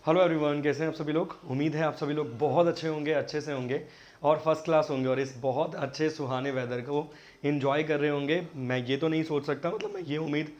Hello everyone, कैसे हैं आप सभी लोग। उम्मीद है आप सभी लोग बहुत अच्छे होंगे, अच्छे से होंगे और फर्स्ट क्लास होंगे और इस बहुत अच्छे सुहाने वेदर को एंजॉय कर रहे होंगे। मैं ये तो नहीं सोच सकता, मतलब मैं ये उम्मीद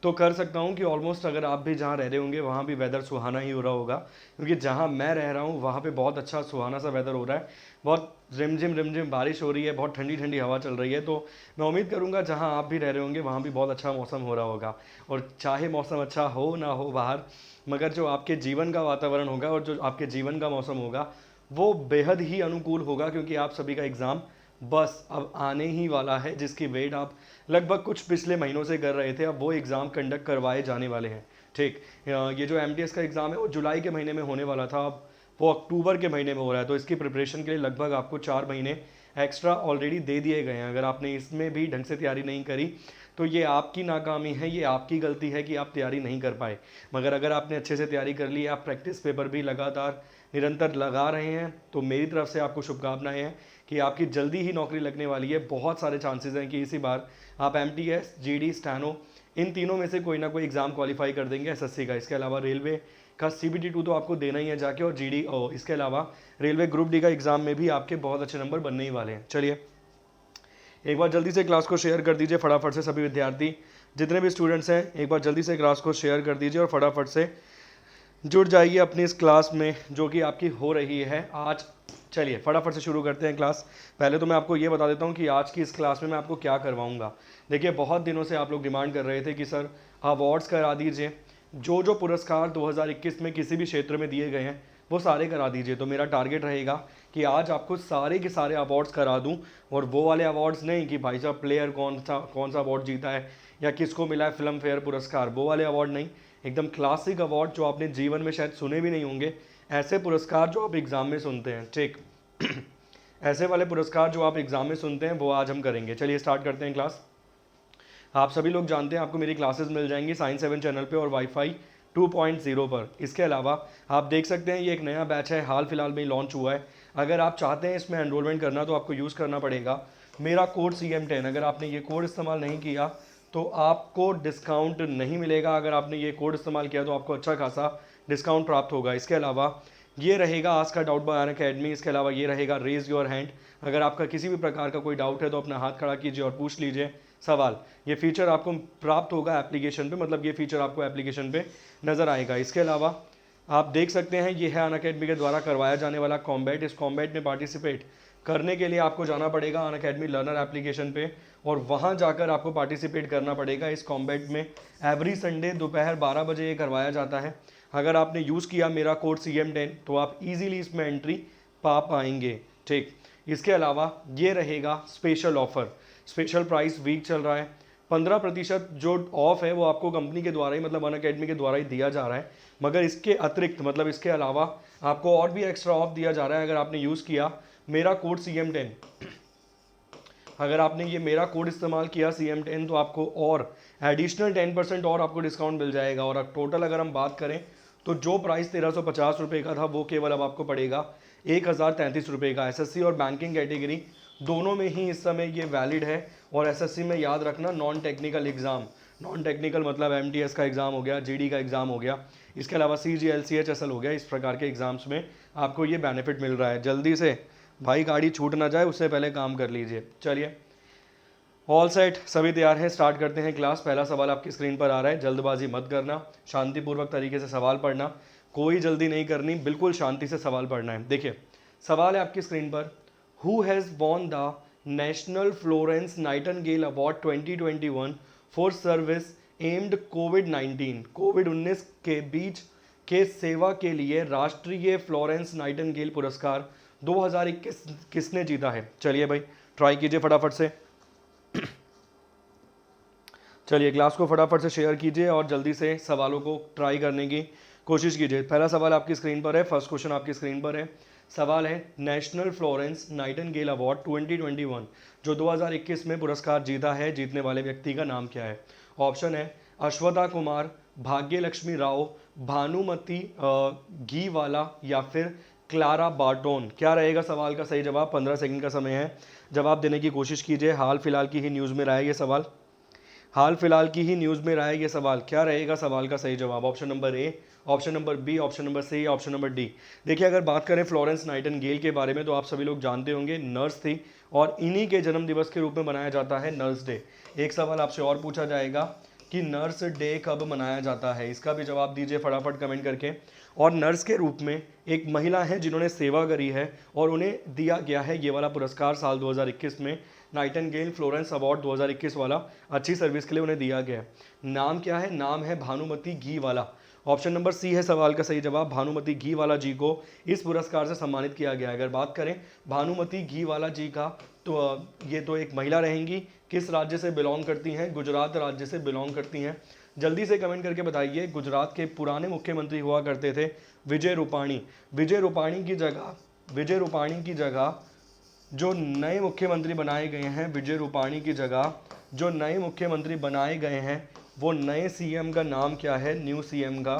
तो कर सकता हूँ कि ऑलमोस्ट अगर आप भी जहाँ रह रहे होंगे वहाँ भी वेदर सुहाना ही हो रहा होगा, क्योंकि जहाँ मैं रह रहा हूँ वहाँ पे बहुत अच्छा सुहाना सा वेदर हो रहा है। बहुत रिमझिम बारिश हो रही है, बहुत ठंडी ठंडी हवा चल रही है। तो मैं उम्मीद करूँगा जहाँ आप भी रह रहे होंगे वहाँ भी बहुत अच्छा मौसम हो रहा होगा। और चाहे मौसम अच्छा हो ना हो बाहर, मगर जो आपके जीवन का वातावरण होगा और जो आपके जीवन का मौसम होगा वो बेहद ही अनुकूल होगा, क्योंकि आप सभी का एग्ज़ाम बस अब आने ही वाला है, जिसकी वेट आप लगभग कुछ पिछले महीनों से कर रहे थे। अब वो एग्ज़ाम कंडक्ट करवाए जाने वाले हैं। ठीक, ये जो एमटीएस का एग्ज़ाम है वो जुलाई के महीने में होने वाला था, अब वो अक्टूबर के महीने में हो रहा है। तो इसकी प्रिपरेशन के लिए लगभग आपको 4 महीने एक्स्ट्रा ऑलरेडी दे दिए गए हैं। अगर आपने इसमें भी ढंग से तैयारी नहीं करी तो ये आपकी नाकामी है, ये आपकी गलती है कि आप तैयारी नहीं कर पाए। मगर अगर आपने अच्छे से तैयारी कर ली, आप प्रैक्टिस पेपर भी लगातार निरंतर लगा रहे हैं, तो मेरी तरफ से आपको शुभकामनाएं हैं कि आपकी जल्दी ही नौकरी लगने वाली है। बहुत सारे चांसेस हैं कि इसी बार आप एमटीएस, जीडी, स्टैनो इन तीनों में से कोई ना कोई एग्ज़ाम क्वालिफाई कर देंगे एसएससी का। इसके अलावा रेलवे का सीबीटी 2 तो आपको देना ही है जाके, और जीडी और इसके अलावा रेलवे ग्रुप डी का एग्ज़ाम में भी आपके बहुत अच्छे नंबर बनने ही वाले हैं। चलिए एक बार जल्दी से क्लास को शेयर कर दीजिए फटाफट से। सभी विद्यार्थी जितने भी स्टूडेंट्स हैं एक बार जल्दी से क्लास को शेयर कर दीजिए और फटाफट से जुड़ जाइए अपनी इस क्लास में जो कि आपकी हो रही है आज। चलिए फटाफट से शुरू करते हैं क्लास। पहले तो मैं आपको ये बता देता हूँ कि आज की इस क्लास में मैं आपको क्या करवाऊँगा। देखिए, बहुत दिनों से आप लोग डिमांड कर रहे थे कि सर अवार्ड्स करा दीजिए, जो जो पुरस्कार 2021 में किसी भी क्षेत्र में दिए गए हैं वो सारे करा दीजिए। तो मेरा टारगेट रहेगा कि आज आपको सारे के सारे अवार्ड्स करा दूं, और वो वाले अवार्ड्स नहीं कि भाई साहब प्लेयर कौन सा अवार्ड जीता है या किसको मिला है फिल्म फेयर पुरस्कार, वो वाले अवार्ड नहीं। एकदम क्लासिक अवार्ड जो आपने जीवन में शायद सुने भी नहीं होंगे, ऐसे पुरस्कार जो आप एग्ज़ाम में सुनते हैं। ठीक ऐसे वाले पुरस्कार जो आप एग्ज़ाम में सुनते हैं वो आज हम करेंगे। चलिए स्टार्ट करते हैं क्लास। आप सभी लोग जानते हैं आपको मेरी क्लासेस मिल जाएंगी साइंस 7 चैनल पे और वाईफाई 2.0 पर। इसके अलावा आप देख सकते हैं ये एक नया बैच है, हाल फिलहाल में लॉन्च हुआ है। अगर आप चाहते हैं इसमें एनरोलमेंट करना तो आपको यूज़ करना पड़ेगा मेरा कोड CM10। अगर आपने ये कोड इस्तेमाल नहीं किया तो आपको डिस्काउंट नहीं मिलेगा, अगर आपने ये कोड इस्तेमाल किया तो आपको अच्छा खासा डिस्काउंट प्राप्त होगा। इसके अलावा ये रहेगा आज का डाउट बाय अनअकैडमी। इसके अलावा ये रहेगा रेज योर हैंड। अगर आपका किसी भी प्रकार का कोई डाउट है तो अपना हाथ खड़ा कीजिए और पूछ लीजिए सवाल। ये फीचर आपको प्राप्त होगा एप्लीकेशन पे, मतलब ये फीचर आपको एप्लीकेशन पे नज़र आएगा। इसके अलावा आप देख सकते हैं ये है अनअकैडमी के द्वारा करवाया जाने वाला कॉम्बैट। इस कॉम्बैट में पार्टिसिपेट करने के लिए आपको जाना पड़ेगा अनअकैडमी लर्नर एप्लीकेशन पे और वहाँ जाकर आपको पार्टिसिपेट करना पड़ेगा इस कॉम्बैट में। एवरी संडे दोपहर 12 बजे ये करवाया जाता है। अगर आपने यूज़ किया मेरा कोड CM10 तो आप इजीली इसमें एंट्री पा पाएंगे। ठीक, इसके अलावा ये रहेगा special offer, special price week चल रहा है। 15% जो ऑफ है वो आपको कंपनी के द्वारा ही, मतलब अनअकैडमी के द्वारा ही दिया जा रहा है। मगर इसके अतिरिक्त, मतलब इसके अलावा आपको और भी एक्स्ट्रा ऑफ दिया जा रहा है अगर आपने यूज़ किया मेरा कोड CM10। अगर आपने ये मेरा कोड इस्तेमाल किया CM10 तो आपको और एडिशनल 10% और आपको डिस्काउंट मिल जाएगा। और अब टोटल अगर हम बात करें तो जो प्राइस 1350 रुपये का था वो केवल अब आपको पड़ेगा 1033 रुपये का। एसएससी और बैंकिंग कैटेगरी दोनों में ही इस समय ये वैलिड है। और एसएससी में याद रखना non technical exam, non technical मतलब एमटीएस का एग्ज़ाम हो गया, जीडी का एग्ज़ाम हो गया, इसके अलावा CGL CHSL हो गया। इस प्रकार के एग्ज़ाम्स में आपको ये बेनिफिट मिल रहा है। जल्दी से भाई गाड़ी छूट ना जाए उससे पहले काम कर लीजिए। चलिए ऑल सेट, सभी तैयार हैं, स्टार्ट करते हैं क्लास। पहला सवाल आपकी स्क्रीन पर आ रहा है, जल्दबाजी मत करना, शांतिपूर्वक तरीके से सवाल पढ़ना, कोई जल्दी नहीं करनी, बिल्कुल शांति से सवाल पढ़ना है। देखिए सवाल है आपकी स्क्रीन पर, who has won the national Florence Nightingale award 2021 for service aimed कोविड-19। कोविड-19 के बीच के सेवा के लिए राष्ट्रीय फ्लोरेंस नाइटिंगेल पुरस्कार 2021 किसने जीता है। चलिए भाई ट्राई कीजिए फटाफट से। चलिए क्लास को फटाफट से शेयर कीजिए और जल्दी से सवालों को ट्राई करने की कोशिश कीजिए। पहला सवाल आपकी स्क्रीन पर है, फर्स्ट क्वेश्चन आपकी स्क्रीन पर है। सवाल है नेशनल फ्लोरेंस नाइटिंगेल अवार्ड 2021 जो 2021 में पुरस्कार जीता है, जीतने वाले व्यक्ति का नाम क्या है। ऑप्शन है अश्वथा कुमार, भाग्य लक्ष्मी राव, भानुमति घीवाला या फिर क्लारा बार्टोन। क्या रहेगा सवाल का सही जवाब। 15 सेकंड का समय है, जवाब देने की कोशिश कीजिए। हाल फिलहाल की ही न्यूज़ में रहा है ये सवाल। हाल फिलहाल की ही न्यूज़ में रहा है ये सवाल, क्या रहेगा सवाल का सही जवाब? Option number A, option number B, option number C, option number D. देखिए अगर बात करें फ्लोरेंस नाइटिंगेल के बारे में तो आप सभी लोग जानते होंगे नर्स थी और इन्हीं के जन्म दिवस के रूप में मनाया जाता है नर्स डे। एक सवाल आपसे और पूछा जाएगा कि नर्स डे कब मनाया जाता है, इसका भी जवाब दीजिए फटाफट कमेंट करके। और नर्स के रूप में एक महिला है जिन्होंने सेवा करी है और उन्हें दिया गया है ये वाला पुरस्कार साल 2021 में, नाइटिंगेल फ्लोरेंस अवार्ड 2021 वाला, अच्छी सर्विस के लिए उन्हें दिया गया है। नाम क्या है? नाम है Bhanumati Ghiwala. Option number C है सवाल का सही जवाब। भानुमति घीवाला जी को इस पुरस्कार से सम्मानित किया गया है। अगर बात करें भानुमति घीवाला जी का तो ये तो एक महिला रहेंगी, किस राज्य से बिलोंग करती हैं? गुजरात राज्य से बिलोंग करती हैं। जल्दी से कमेंट करके बताइए। गुजरात के पुराने मुख्यमंत्री हुआ करते थे विजय रूपाणी। विजय रूपाणी की जगह जो नए मुख्यमंत्री बनाए गए हैं, विजय रूपाणी की जगह जो नए मुख्यमंत्री बनाए गए हैं, वो नए सीएम का नाम क्या है? न्यू सीएम का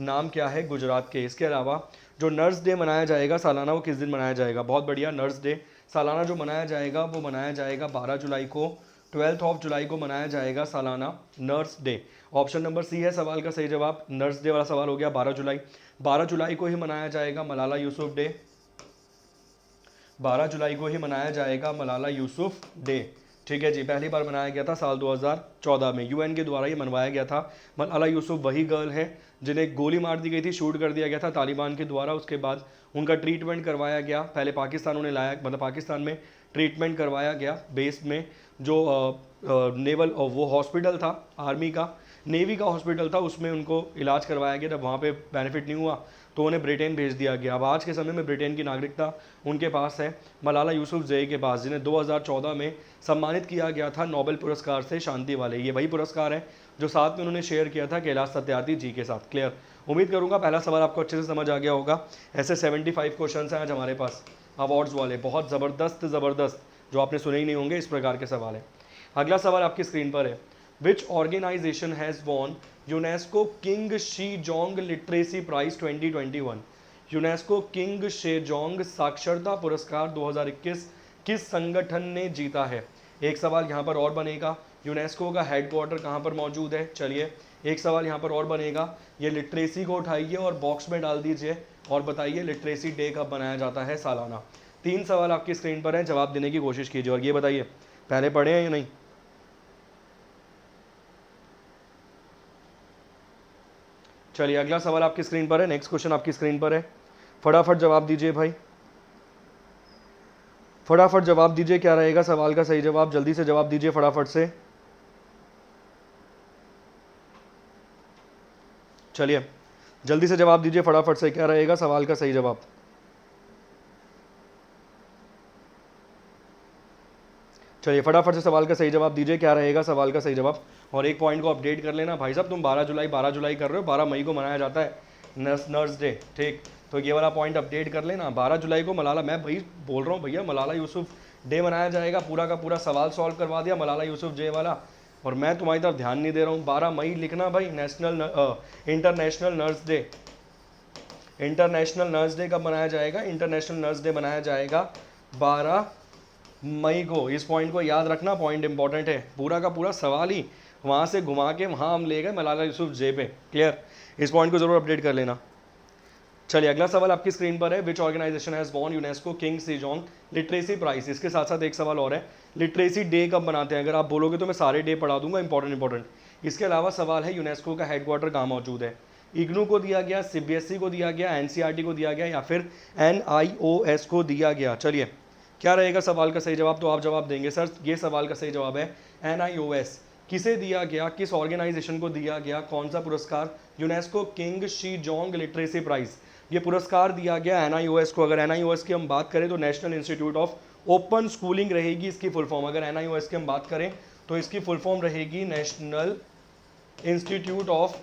नाम क्या है गुजरात के? इसके अलावा जो नर्स डे मनाया जाएगा सालाना, वो किस दिन मनाया जाएगा? बहुत बढ़िया, नर्स डे सालाना जो मनाया जाएगा वो मनाया जाएगा 12 जुलाई को, 12 ऑफ जुलाई को मनाया जाएगा सालाना nurse day. Option number C है सवाल का सही जवाब। नर्स डे वाला सवाल हो गया 12 जुलाई। 12 जुलाई को ही मनाया जाएगा मलाला यूसुफ डे। 12 जुलाई को ही मनाया जाएगा मलाला यूसुफ डे। ठीक है जी, पहली बार मनाया गया था साल 2014 में, यूएन के द्वारा ये मनवाया गया था। मलाला यूसुफ वही गर्ल है जिन्हें गोली मार दी गई थी, शूट कर दिया गया था तालिबान के द्वारा। उसके बाद उनका ट्रीटमेंट करवाया गया, पहले पाकिस्तान उन्हें लाया, मतलब पाकिस्तान में ट्रीटमेंट करवाया गया बेस में, जो नेवल वो हॉस्पिटल था आर्मी का, नेवी का हॉस्पिटल था, उसमें उनको इलाज करवाया गया। जब वहाँ पे बेनिफिट नहीं हुआ तो उन्हें ब्रिटेन भेज दिया गया। अब आज के समय में ब्रिटेन की नागरिकता उनके पास है, मलाला यूसुफजई के पास, जिन्हें 2014 में सम्मानित किया गया था नोबेल पुरस्कार से, शांति वाले। ये वही पुरस्कार है जो साथ में उन्होंने शेयर किया था कैलाश सत्यार्थी जी के साथ। क्लियर? उम्मीद करूंगा पहला सवाल आपको अच्छे से समझ आ गया होगा। ऐसे 75 क्वेश्चन हैं आज हमारे पास अवार्ड्स वाले, बहुत ज़बरदस्त, जो आपने सुने ही नहीं होंगे, इस प्रकार के सवाल है। अगला सवाल आपकी स्क्रीन पर है। Which organisation has won UNESCO King Sejong literacy prize 2021? UNESCO King Sejong साक्षरता पुरस्कार 2021 किस संगठन ने जीता है? एक सवाल यहाँ पर और बनेगा, यूनेस्को का हेडक्वार्टर कहाँ पर मौजूद है? चलिए एक सवाल यहाँ पर और बनेगा, ये लिटरेसी को उठाइए और बॉक्स में डाल दीजिए और बताइए लिटरेसी डे कब मनाया जाता है सालाना। 3 सवाल आपकी स्क्रीन पर हैं, जवाब देने की कोशिश कीजिए और ये बताइए पहले पढ़े हैं या नहीं। चलिए अगला सवाल आपकी स्क्रीन पर है, नेक्स्ट क्वेश्चन आपकी स्क्रीन पर है, फटाफट जवाब दीजिए भाई, फटाफट जवाब दीजिए। क्या रहेगा सवाल का सही जवाब? जल्दी से जवाब दीजिए फटाफट से। चलिए जल्दी से जवाब दीजिए फटाफट से, क्या रहेगा सवाल का सही जवाब? चलिए फटाफट से सवाल का सही जवाब दीजिए, क्या रहेगा सवाल का सही जवाब? और एक पॉइंट को अपडेट कर लेना भाई साहब, तुम 12 जुलाई कर रहे हो, 12 मई को मनाया जाता है नर्स डे। ठीक, तो ये वाला पॉइंट अपडेट कर लेना। 12 जुलाई को मलाला, मैं भाई बोल रहा हूँ भैया मलाला यूसुफ डे मनाया जाएगा, पूरा का पूरा सवाल सॉल्व करवा दिया मलाला यूसुफ डे वाला, और मैं तुम्हारी तरफ ध्यान नहीं दे रहा हूँ। 12 मई लिखना भाई, international nurse day. International nurse day कब मनाया जाएगा? इंटरनेशनल नर्स डे मनाया जाएगा 12 मई को। इस पॉइंट को याद रखना, पॉइंट इंपॉर्टेंट है। पूरा का पूरा सवाल ही वहाँ से घुमा के वहाँ हम ले गए मलाला यूसुफ जे पे। क्लियर? इस पॉइंट को जरूर अपडेट कर लेना। चलिए अगला सवाल आपकी स्क्रीन पर है। Which organisation has won UNESCO King Sejong literacy prize? इसके साथ साथ एक सवाल और है, लिटरेसी डे कब मनाते हैं? अगर आप बोलोगे तो मैं सारे डे पढ़ा दूंगा, इंपॉर्टेंट। इसके अलावा सवाल है यूनेस्को का हेडक्वार्टर कहाँ मौजूद है? इग्नू को दिया गया, सीबीएसई को दिया गया, एनसीईआरटी को दिया गया, या फिर एनआईओएस को दिया गया? चलिए क्या रहेगा सवाल का सही जवाब? तो आप जवाब देंगे सर ये सवाल का सही जवाब है एनआईओएस। किसे दिया गया, किस ऑर्गेनाइजेशन को दिया गया, कौन सा पुरस्कार? UNESCO King Sejong literacy prize, ये पुरस्कार दिया गया एनआईओएस को। अगर एनआईओएस की हम बात करें तो national institute of open schooling रहेगी इसकी फुल फॉर्म। अगर एनआईओएस की हम बात करें तो इसकी फुल फॉर्म रहेगी national institute of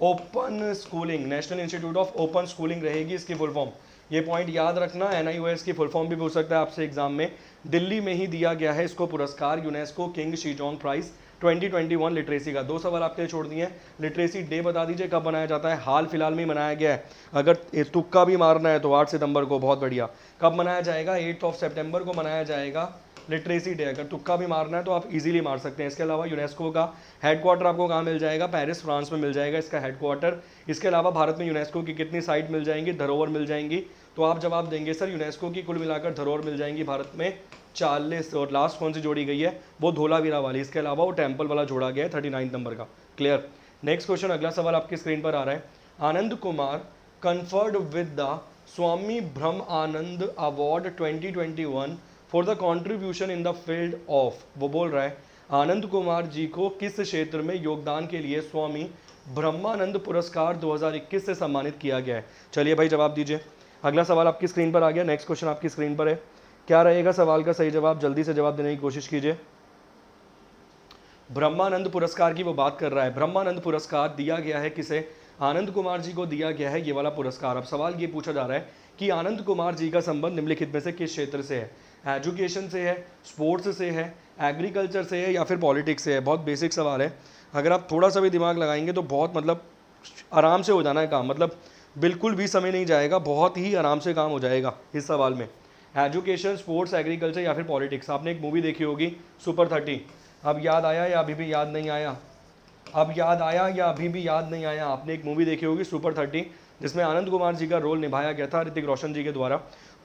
open schooling, national institute of open schooling रहेगी इसकी फुल फॉर्म। ये पॉइंट याद रखना, एनआईओएस की फुल फॉर्म भी पूछ सकता है आपसे एग्जाम में। दिल्ली में ही दिया गया है इसको पुरस्कार, UNESCO King Shijong prize 2021 literacy का। 2 सवाल आपके छोड़ दिए। लिटरेसी डे बता दीजिए कब मनाया जाता है? हाल फिलहाल में मनाया गया है, अगर तुक्का भी मारना है तो 8 सितंबर को। बहुत बढ़िया। कब मनाया जाएगा? 8 सितंबर को मनाया जाएगा लिटरेसी डे, अगर तुक्का भी मारना है तो आप इजीली मार सकते हैं। इसके अलावा यूनेस्को का हेडक्वार्टर आपको कहाँ मिल जाएगा, पेरिस फ्रांस में मिल जाएगा इसका हेडक्वार्टर। इसके अलावा भारत में यूनेस्को की कितनी साइट मिल जाएंगी, धरोहर मिल जाएंगी, तो आप जवाब देंगे सर यूनेस्को की कुल मिलाकर धरोहर मिल जाएंगी भारत में 40। और लास्ट कौन सी जोड़ी गई है, वो धोलावीरा वाली। इसके अलावा वो टेम्पल वाला जोड़ा गया है 39 नंबर का। क्लियर। नेक्स्ट क्वेश्चन, अगला सवाल आपकी स्क्रीन पर आ रहा है। Anand Kumar conferred with the Swami Brahm Anand Award 2021 for the contribution in the field of, वो बोल रहा है आनंद कुमार जी को किस क्षेत्र में योगदान के लिए स्वामी ब्रह्मानंद पुरस्कार 2021 से सम्मानित किया गया है। चलिए भाई जवाब दीजिए। अगला सवाल आपकी स्क्रीन पर आ गया, नेक्स्ट क्वेश्चन आपकी स्क्रीन पर है। क्या रहेगा सवाल का सही जवाब, जल्दी से जवाब देने की कोशिश कीजिए। ब्रह्मानंद पुरस्कार की वो बात कर रहा है। ब्रह्मानंद पुरस्कार दिया गया है किसे, आनंद कुमार जी को दिया गया है ये वाला पुरस्कार। अब सवाल ये पूछा जा रहा है कि आनंद कुमार जी का संबंध निम्नलिखित में से किस क्षेत्र से है, एजुकेशन से है, स्पोर्ट्स से है, एग्रीकल्चर से है या फिर पॉलिटिक्स से है। बहुत बेसिक सवाल है, अगर आप थोड़ा सा भी दिमाग लगाएंगे तो बहुत मतलब आराम से हो जाना है काम, मतलब बिल्कुल भी समय नहीं जाएगा, बहुत ही आराम से काम हो जाएगा इस सवाल में। एजुकेशन, स्पोर्ट्स, एग्रीकल्चर या फिर पॉलिटिक्स। आपने एक मूवी देखी होगी सुपर 30, अब याद आया या अभी भी याद नहीं आया, अब याद आया या अभी भी याद नहीं आया। आपने एक मूवी देखी होगी सुपर 30 जिसमें आनंद कुमार जी का रोल निभाया गया था ऋतिक रोशन जी के द्वारा।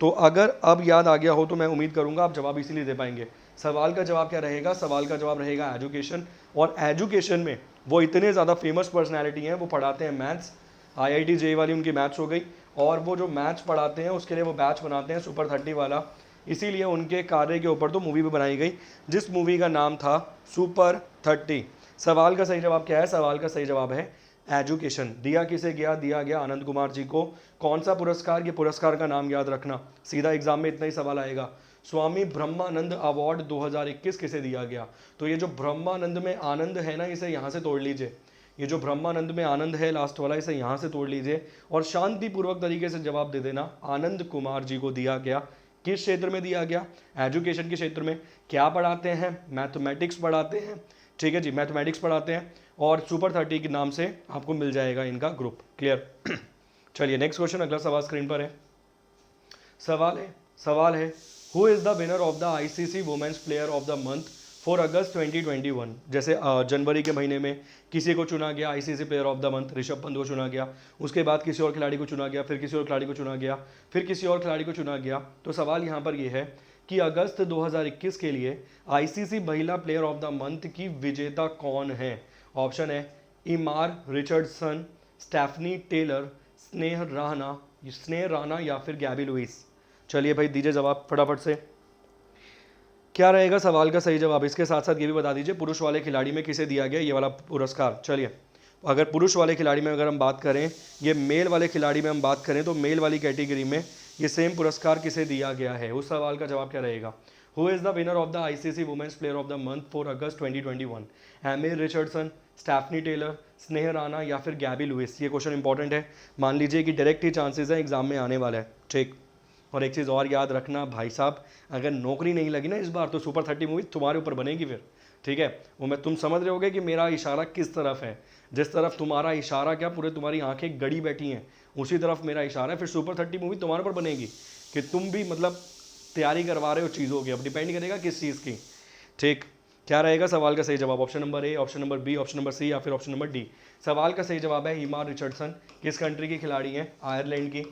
तो अगर अब याद आ गया हो तो मैं उम्मीद करूंगा आप जवाब इसीलिए दे पाएंगे। सवाल का जवाब क्या रहेगा, सवाल का जवाब रहेगा एजुकेशन। और एजुकेशन में वो इतने ज़्यादा फेमस पर्सनैलिटी हैं, वो पढ़ाते हैं मैथ्स, IIT JEE वाली उनकी मैथ्स हो गई, और वो जो मैथ्स पढ़ाते हैं उसके लिए वो बैच बनाते हैं सुपर 30 वाला, इसीलिए उनके कार्य के ऊपर तो मूवी भी बनाई गई जिस मूवी का नाम था सुपर 30। सवाल का सही जवाब क्या है, सवाल का सही जवाब है एजुकेशन। दिया किसे गया, दिया गया आनंद कुमार जी को। कौन सा पुरस्कार, ये पुरस्कार का नाम याद रखना, सीधा एग्जाम में इतना ही सवाल आएगा। स्वामी ब्रह्मानंद अवार्ड 2021 किसे दिया गया। तो ये जो ब्रह्मानंद में आनंद है ना, इसे यहाँ से तोड़ लीजिए, ये जो ब्रह्मानंद में आनंद है लास्ट वाला, इसे यहाँ से तोड़ लीजिए और शांतिपूर्वक तरीके से जवाब दे देना। आनंद कुमार जी को दिया गया, किस क्षेत्र में दिया गया, एजुकेशन के क्षेत्र में। क्या पढ़ाते हैं, मैथमेटिक्स पढ़ाते हैं, ठीक है जी, मैथमेटिक्स पढ़ाते हैं, और सुपर 30 के नाम से आपको मिल जाएगा इनका ग्रुप। क्लियर। चलिए नेक्स्ट क्वेश्चन, अगला सवाल स्क्रीन पर है। सवाल है who is the winner of the ICC women's player of the month for August 2021। जैसे जनवरी के महीने में किसी को चुना गया ICC player of the month, Rishabh Pant को चुना गया, उसके बाद किसी और खिलाड़ी को चुना गया, फिर किसी और खिलाड़ी को चुना गया, फिर किसी और खिलाड़ी को चुना गया। तो सवाल यहाँ पर यह है कि अगस्त 2021 के लिए ICC महिला प्लेयर ऑफ द मंथ की विजेता कौन है। ऑप्शन है इमार Richardson, Stephanie Taylor, Sneh Rana या फिर गैबी लुइस। चलिए भाई दीजिए जवाब फटाफट से, क्या रहेगा सवाल का सही जवाब। इसके साथ साथ ये भी बता दीजिए पुरुष वाले खिलाड़ी में किसे दिया गया ये वाला पुरस्कार। चलिए अगर पुरुष वाले खिलाड़ी में अगर हम बात करें, ये मेल वाले खिलाड़ी में हम बात करें, तो मेल वाली कैटेगरी में ये सेम पुरस्कार किसे दिया गया है, उस सवाल का जवाब क्या रहेगा। Who is the winner of the ICC women's player of the month for August 2021। Eimear Richardson, Stephanie Taylor, Sneh Rana या फिर गैबी लुइस। ये क्वेश्चन इंपॉर्टेंट है, मान लीजिए कि डायरेक्ट ही चांसेस है एग्जाम में आने वाला है, ठीक। और एक चीज़ और याद रखना भाई साहब, अगर नौकरी नहीं लगी ना इस बार तो सुपर 30 मूवी तुम्हारे ऊपर बनेगी फिर, ठीक है। वो मैं तुम समझ रहे होगे कि मेरा इशारा किस तरफ है, जिस तरफ तुम्हारा इशारा क्या पूरे तुम्हारी आंखें गड़ी बैठी हैं उसी तरफ मेरा इशारा है। फिर सुपर 30 मूवी तुम्हारे ऊपर बनेगी कि तुम भी मतलब तैयारी करवा रहे हो चीज़ों की, अब डिपेंड करेगा किस चीज़ की, ठीक। क्या रहेगा सवाल का सही जवाब, option number A, option number B, option number C या फिर ऑप्शन नंबर डी। सवाल का सही जवाब है इमार रिचर्डसन। किस कंट्री की खिलाड़ी हैं, आयरलैंड की।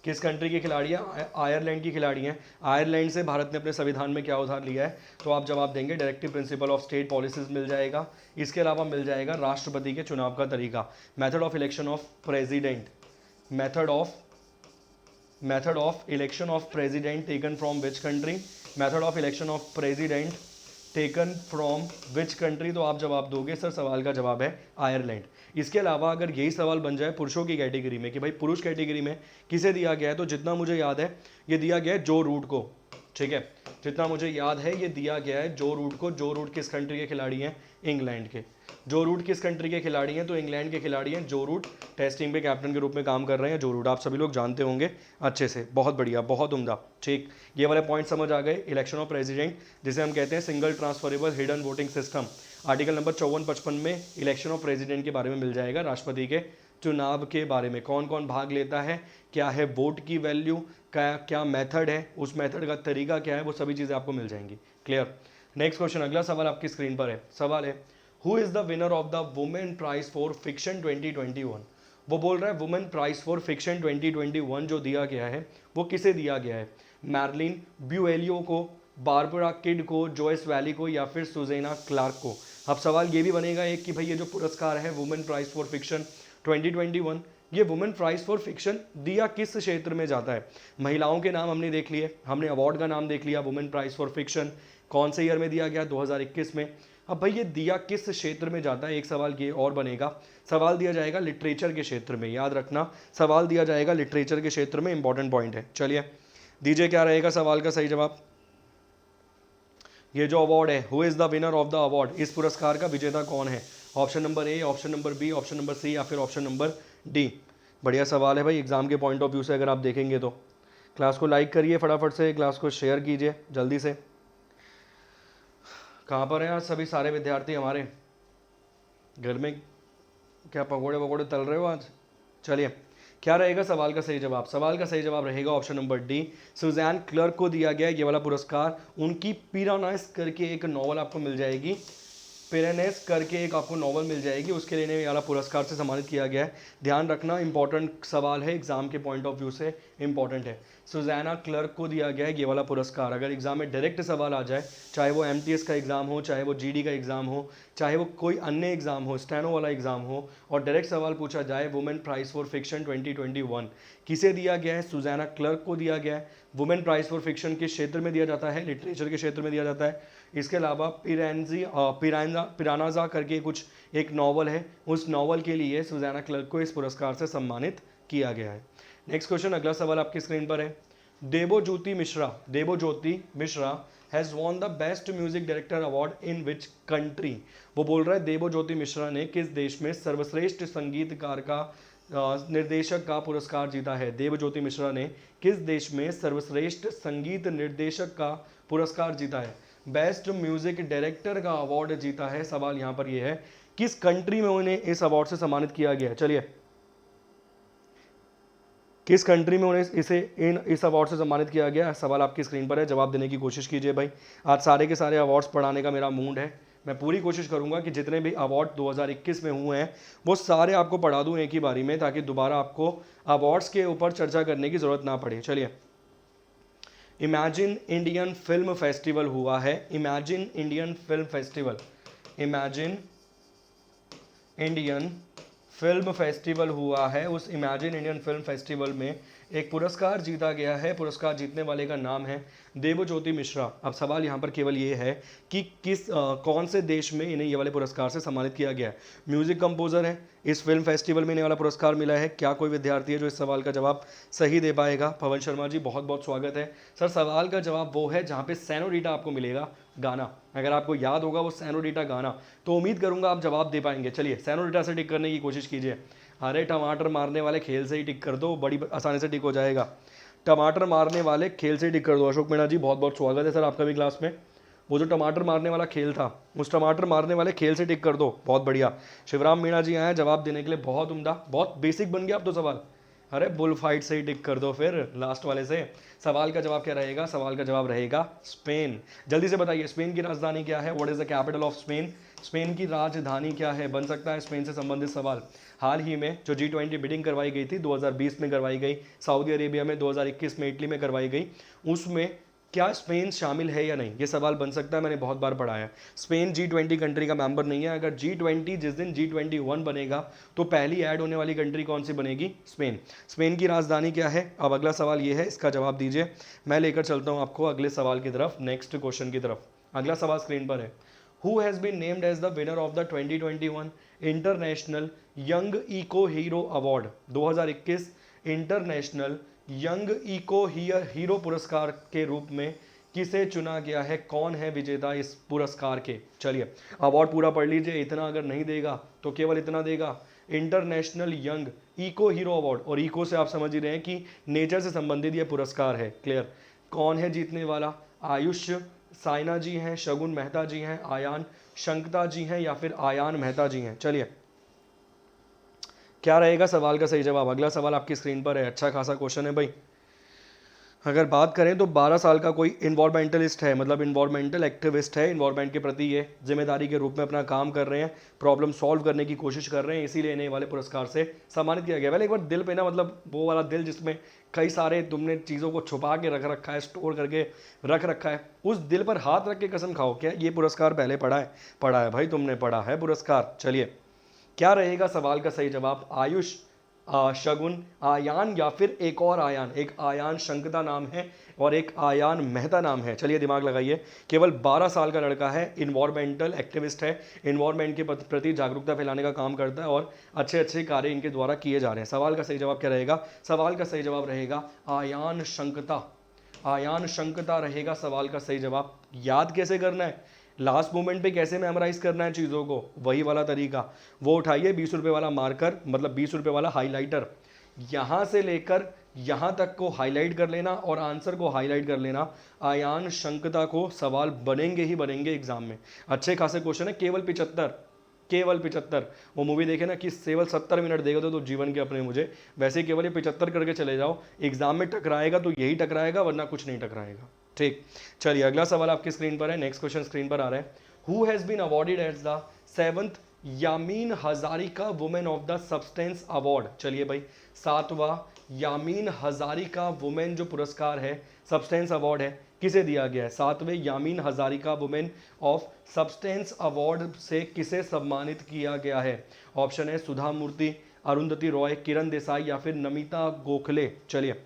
किस कंट्री की खिलाड़ी है, आयरलैंड की खिलाड़ी हैं। आयरलैंड से भारत ने अपने संविधान में क्या उधार लिया है, तो आप जवाब देंगे directive principle of state policies मिल जाएगा। इसके अलावा मिल जाएगा राष्ट्रपति के चुनाव का तरीका, method of election of president, method of election of president taken from which country, method of election of president taken from which country. तो आप जवाब दोगे सर, सवाल का जवाब है आयरलैंड। इसके अलावा अगर यही सवाल बन जाए पुरुषों की कैटेगरी में कि भाई पुरुष कैटेगरी में किसे दिया गया है, तो जितना मुझे याद है ये दिया गया है जो रूट को, ठीक है। जितना मुझे याद है ये दिया गया है जो रूट को। जो रूट किस कंट्री के खिलाड़ी हैं, इंग्लैंड के। जो रूट किस कंट्री के खिलाड़ी हैं, तो इंग्लैंड के खिलाड़ी हैं। जो रूट टेस्ट टीम पे कैप्टन के रूप में काम कर रहे हैं। जो रूट आप सभी लोग जानते होंगे अच्छे से, बहुत बढ़िया, बहुत उम्दा, ठीक। ये वाले पॉइंट समझ आ गए। इलेक्शन ऑफ प्रेसिडेंट जिसे हम कहते हैं single transferable hidden voting system. Article number 54-55 में इलेक्शन ऑफ प्रेसिडेंट के बारे में मिल जाएगा, राष्ट्रपति के चुनाव के बारे में कौन कौन भाग लेता है, क्या है वोट की वैल्यू, क्या मेथड है, उस मेथड का तरीका क्या है, वो सभी चीज़ें आपको मिल जाएंगी। क्लियर। नेक्स्ट क्वेश्चन, अगला सवाल आपकी स्क्रीन पर है। सवाल है who is the winner of the women prize for fiction 2021। वो बोल रहा है वुमेन प्राइज फॉर फिक्शन 2021 जो दिया गया है वो किसे दिया गया है, मैरलिन ब्यूएलियो को, बारबरा किड को, जॉयस वैली को, या फिर सुजेना क्लार्क को। अब सवाल ये भी बनेगा एक कि भाई ये जो पुरस्कार है वुमेन प्राइज फॉर फिक्शन 2021, ये वुमेन प्राइज फॉर फिक्शन दिया किस क्षेत्र में जाता है। महिलाओं के नाम हमने देख लिए, हमने अवार्ड का नाम देख लिया, वुमेन प्राइज फॉर फिक्शन कौन से ईयर में दिया गया, 2021 में। अब भाई ये दिया किस क्षेत्र में जाता है, एक सवाल ये और बनेगा। सवाल दिया जाएगा लिटरेचर के क्षेत्र में, याद रखना सवाल दिया जाएगा लिटरेचर के क्षेत्र में, इंपॉर्टेंट पॉइंट है। चलिए दीजिए क्या रहेगा सवाल का सही जवाब। ये जो अवार्ड है who is the winner of the award, इस पुरस्कार का विजेता कौन है, option number A, option number B, option number C, या फिर ऑप्शन नंबर डी। बढ़िया सवाल है भाई, एग्जाम के पॉइंट ऑफ व्यू से अगर आप देखेंगे तो। क्लास को लाइक करिए फटाफट से, क्लास को शेयर कीजिए जल्दी से। कहाँ पर हैं आज सभी सारे विद्यार्थी हमारे, घर में क्या पकौड़े वकौड़े तल रहे हो आज। चलिए क्या रहेगा सवाल का सही जवाब, सवाल का सही जवाब रहेगा option number D, Susanna Clarke को दिया गया ये वाला पुरस्कार। उनकी पिरानाइस करके एक नॉवल आपको मिल जाएगी, पिरानेस करके एक आपको नॉवल मिल जाएगी, उसके लिए ये वाला पुरस्कार से सम्मानित किया गया है। ध्यान रखना इंपॉर्टेंट सवाल है, एग्जाम के पॉइंट ऑफ व्यू से इंपॉर्टेंट है। सुजैना क्लर्क को दिया गया है ये वाला पुरस्कार। अगर एग्जाम में डायरेक्ट सवाल आ जाए, चाहे वो एमटीएस का एग्जाम हो, चाहे वो जीडी का एग्जाम हो, चाहे वो कोई अन्य एग्जाम हो, स्टेनो वाला एग्जाम हो, और डायरेक्ट सवाल पूछा जाए वुमेन प्राइज फॉर फिक्शन 2021 किसे दिया गया है, सुजैना क्लर्क को दिया गया है। वुमेन प्राइज फॉर फिक्शन किस क्षेत्र में दिया जाता है, लिटरेचर के क्षेत्र में दिया जाता है। इसके अलावा पिरानाजा करके कुछ एक नॉवल है, उस नॉवल के लिए सुजैना क्लर्क को इस पुरस्कार से सम्मानित किया गया है। नेक्स्ट क्वेश्चन, अगला सवाल आपकी स्क्रीन पर है। Debojyoti Mishra has won the best music director award in which country. वो बोल रहा है देबोज्योति मिश्रा ने किस देश में सर्वश्रेष्ठ संगीतकार का निर्देशक का पुरस्कार जीता है। देबोज्योति मिश्रा ने किस देश में सर्वश्रेष्ठ संगीत निर्देशक का पुरस्कार जीता है, बेस्ट म्यूजिक डायरेक्टर का अवार्ड जीता है। सवाल यहाँ पर यह है किस कंट्री में उन्हें इस अवार्ड से सम्मानित किया गया है। चलिए किस कंट्री में उन्हें इस अवार्ड से सम्मानित किया गया, सवाल आपकी स्क्रीन पर है, जवाब देने की कोशिश कीजिए भाई। आज सारे के सारे अवार्ड्स पढ़ाने का मेरा मूड है, मैं पूरी कोशिश करूंगा कि जितने भी अवार्ड 2021 में हुए हैं वो सारे आपको पढ़ा दूं एक ही बारी में, ताकि दोबारा आपको अवार्ड्स के ऊपर चर्चा करने की ज़रूरत ना पड़े। चलिए इमेजिन इंडियन फिल्म फेस्टिवल हुआ है, imagine Indian film festival, imagine Indian film festival हुआ है। उस इमेजिन इंडियन फिल्म फेस्टिवल में एक पुरस्कार जीता गया है, पुरस्कार जीतने वाले का नाम है देबोज्योति मिश्रा। अब सवाल यहाँ पर केवल ये है कि कौन से देश में इन्हें ये वाले पुरस्कार से सम्मानित किया गया है। म्यूजिक कंपोजर है, इस फिल्म फेस्टिवल में इन्हें वाला पुरस्कार मिला है। क्या कोई विद्यार्थी है जो इस सवाल का जवाब सही दे पाएगा। पवन शर्मा जी बहुत बहुत स्वागत है सर। सवाल का जवाब वो है जहाँ पे सेनोरिटा आपको मिलेगा गाना, अगर आपको याद होगा वो सेनोरिटा गाना, तो उम्मीद करूंगा आप जवाब दे पाएंगे। चलिए सेनोरिटा से टिक करने की कोशिश कीजिए। अरे टमाटर मारने वाले खेल से ही टिक कर दो, बड़ी आसानी से टिक हो जाएगा। टमाटर मारने वाले खेल से टिक कर दो। अशोक मीणा जी बहुत बहुत स्वागत है सर आपका भी क्लास में। वो जो टमाटर मारने वाला खेल था, उस टमाटर मारने वाले खेल से टिक कर दो, बहुत बढ़िया। शिवराम मीणा जी आए जवाब देने के लिए, बहुत उम्दा, बहुत बेसिक बन गया अब तो सवाल। अरे बुल फाइट से ही टिक कर दो फिर लास्ट वाले से। सवाल का जवाब क्या रहेगा, सवाल का जवाब रहेगा स्पेन। जल्दी से बताइए स्पेन की राजधानी क्या है, what is the capital of Spain. Spain की राजधानी क्या है, बन सकता है स्पेन से संबंधित सवाल। हाल ही में जो G20 मीटिंग करवाई गई थी 2020 में करवाई गई, सऊदी अरेबिया में 2021 में इटली में करवाई गई, उसमें क्या स्पेन शामिल है या नहीं, ये सवाल बन सकता है। मैंने बहुत बार पढ़ा है स्पेन G20 कंट्री का मेंबर नहीं है। अगर G20 जिस दिन G21 बनेगा तो पहली ऐड होने वाली कंट्री कौन सी बनेगी, स्पेन। स्पेन की राजधानी क्या है। अब अगला सवाल ये है, इसका जवाब दीजिए। मैं लेकर चलता हूँ आपको अगले सवाल की तरफ, नेक्स्ट क्वेश्चन की तरफ। अगला सवाल स्क्रीन पर है। Who has been named as the winner of the 2021 international young eco hero award. 2021 international young eco hero पुरस्कार के रूप में किसे चुना गया है, कौन है विजेता इस पुरस्कार के। चलिए अवार्ड पूरा पढ़ लीजिए, इतना अगर नहीं देगा तो केवल इतना देगा, international young eco hero award. और इको से आप समझ ही रहे हैं कि नेचर से संबंधित यह पुरस्कार है। क्लियर। कौन है जीतने वाला, आयुष साइना जी हैं, शगुन मेहता जी हैं, आयान शंकता जी हैं या फिर आयान मेहता जी हैं? चलिए, क्या रहेगा सवाल का सही जवाब? अगला सवाल आपकी स्क्रीन पर है, अच्छा खासा क्वेश्चन है भाई। अगर बात करें तो 12 साल का कोई इन्वायरमेंटलिस्ट है, मतलब इन्वायरमेंटल एक्टिविस्ट है, इन्वायरमेंट के प्रति ये जिम्मेदारी के रूप में अपना काम कर रहे हैं, प्रॉब्लम सॉल्व करने की कोशिश कर रहे हैं, इसीलिए इन्हें वाले पुरस्कार से सम्मानित किया गया। पहले एक बार दिल पे ना, मतलब वो वाला दिल जिसमें कई सारे तुमने चीज़ों को छुपा के रख रखा है, स्टोर करके रख रखा है, उस दिल पर हाथ रख के कसम खाओ, क्या ये पुरस्कार पहले पढ़ा है? पढ़ा है भाई, तुमने पढ़ा है पुरस्कार। चलिए, क्या रहेगा सवाल का सही जवाब? आयुष, शगुन, आयान या फिर एक और आयान? एक आयान शंकता नाम है और एक आयान मेहता नाम है। चलिए दिमाग लगाइए, केवल 12 साल का लड़का है, इन्वायरमेंटल एक्टिविस्ट है, इन्वायरमेंट के प्रति जागरूकता फैलाने का काम करता है और अच्छे अच्छे कार्य इनके द्वारा किए जा रहे हैं। सवाल का सही जवाब क्या रहेगा? सवाल का सही जवाब रहेगा आयान शंकता। आयान शंकता रहेगा सवाल का सही जवाब। याद कैसे करना है, लास्ट मोमेंट पे कैसे मेमोराइज करना है चीज़ों को, वही वाला तरीका। वो उठाइए 20 रुपये वाला मार्कर, मतलब 20 रुपये वाला हाईलाइटर, यहाँ से लेकर यहाँ तक को हाईलाइट कर लेना और आंसर को हाईलाइट कर लेना। आयान शंकता को सवाल बनेंगे ही बनेंगे एग्जाम में। अच्छे खासे क्वेश्चन है, केवल 75, केवल 75। वो मूवी देखे ना कि केवल 70 मिनट देगा तो जीवन के अपने मुझे, वैसे ही केवल ये 75 करके चले जाओ, एग्जाम में टकराएगा तो यही टकराएगा, वरना कुछ नहीं टकराएगा। ठीक, चलिए अगला सवाल आपकी स्क्रीन पर है, नेक्स्ट क्वेश्चन स्क्रीन पर आ रहा है। Who has been awarded as the 7th Yamin Hazarika women of the substance award? चलिए भाई, 7वां यामीन हजारिका वुमेन जो पुरस्कार है, सब्सटेंस अवार्ड है, किसे दिया गया है? 7वें Yameen Hazarika women of substance award से किसे सम्मानित किया गया है? ऑप्शन है सुधा मूर्ति, अरुंधति रॉय, किरण देसाई या फिर नमिता गोखले। चलिए,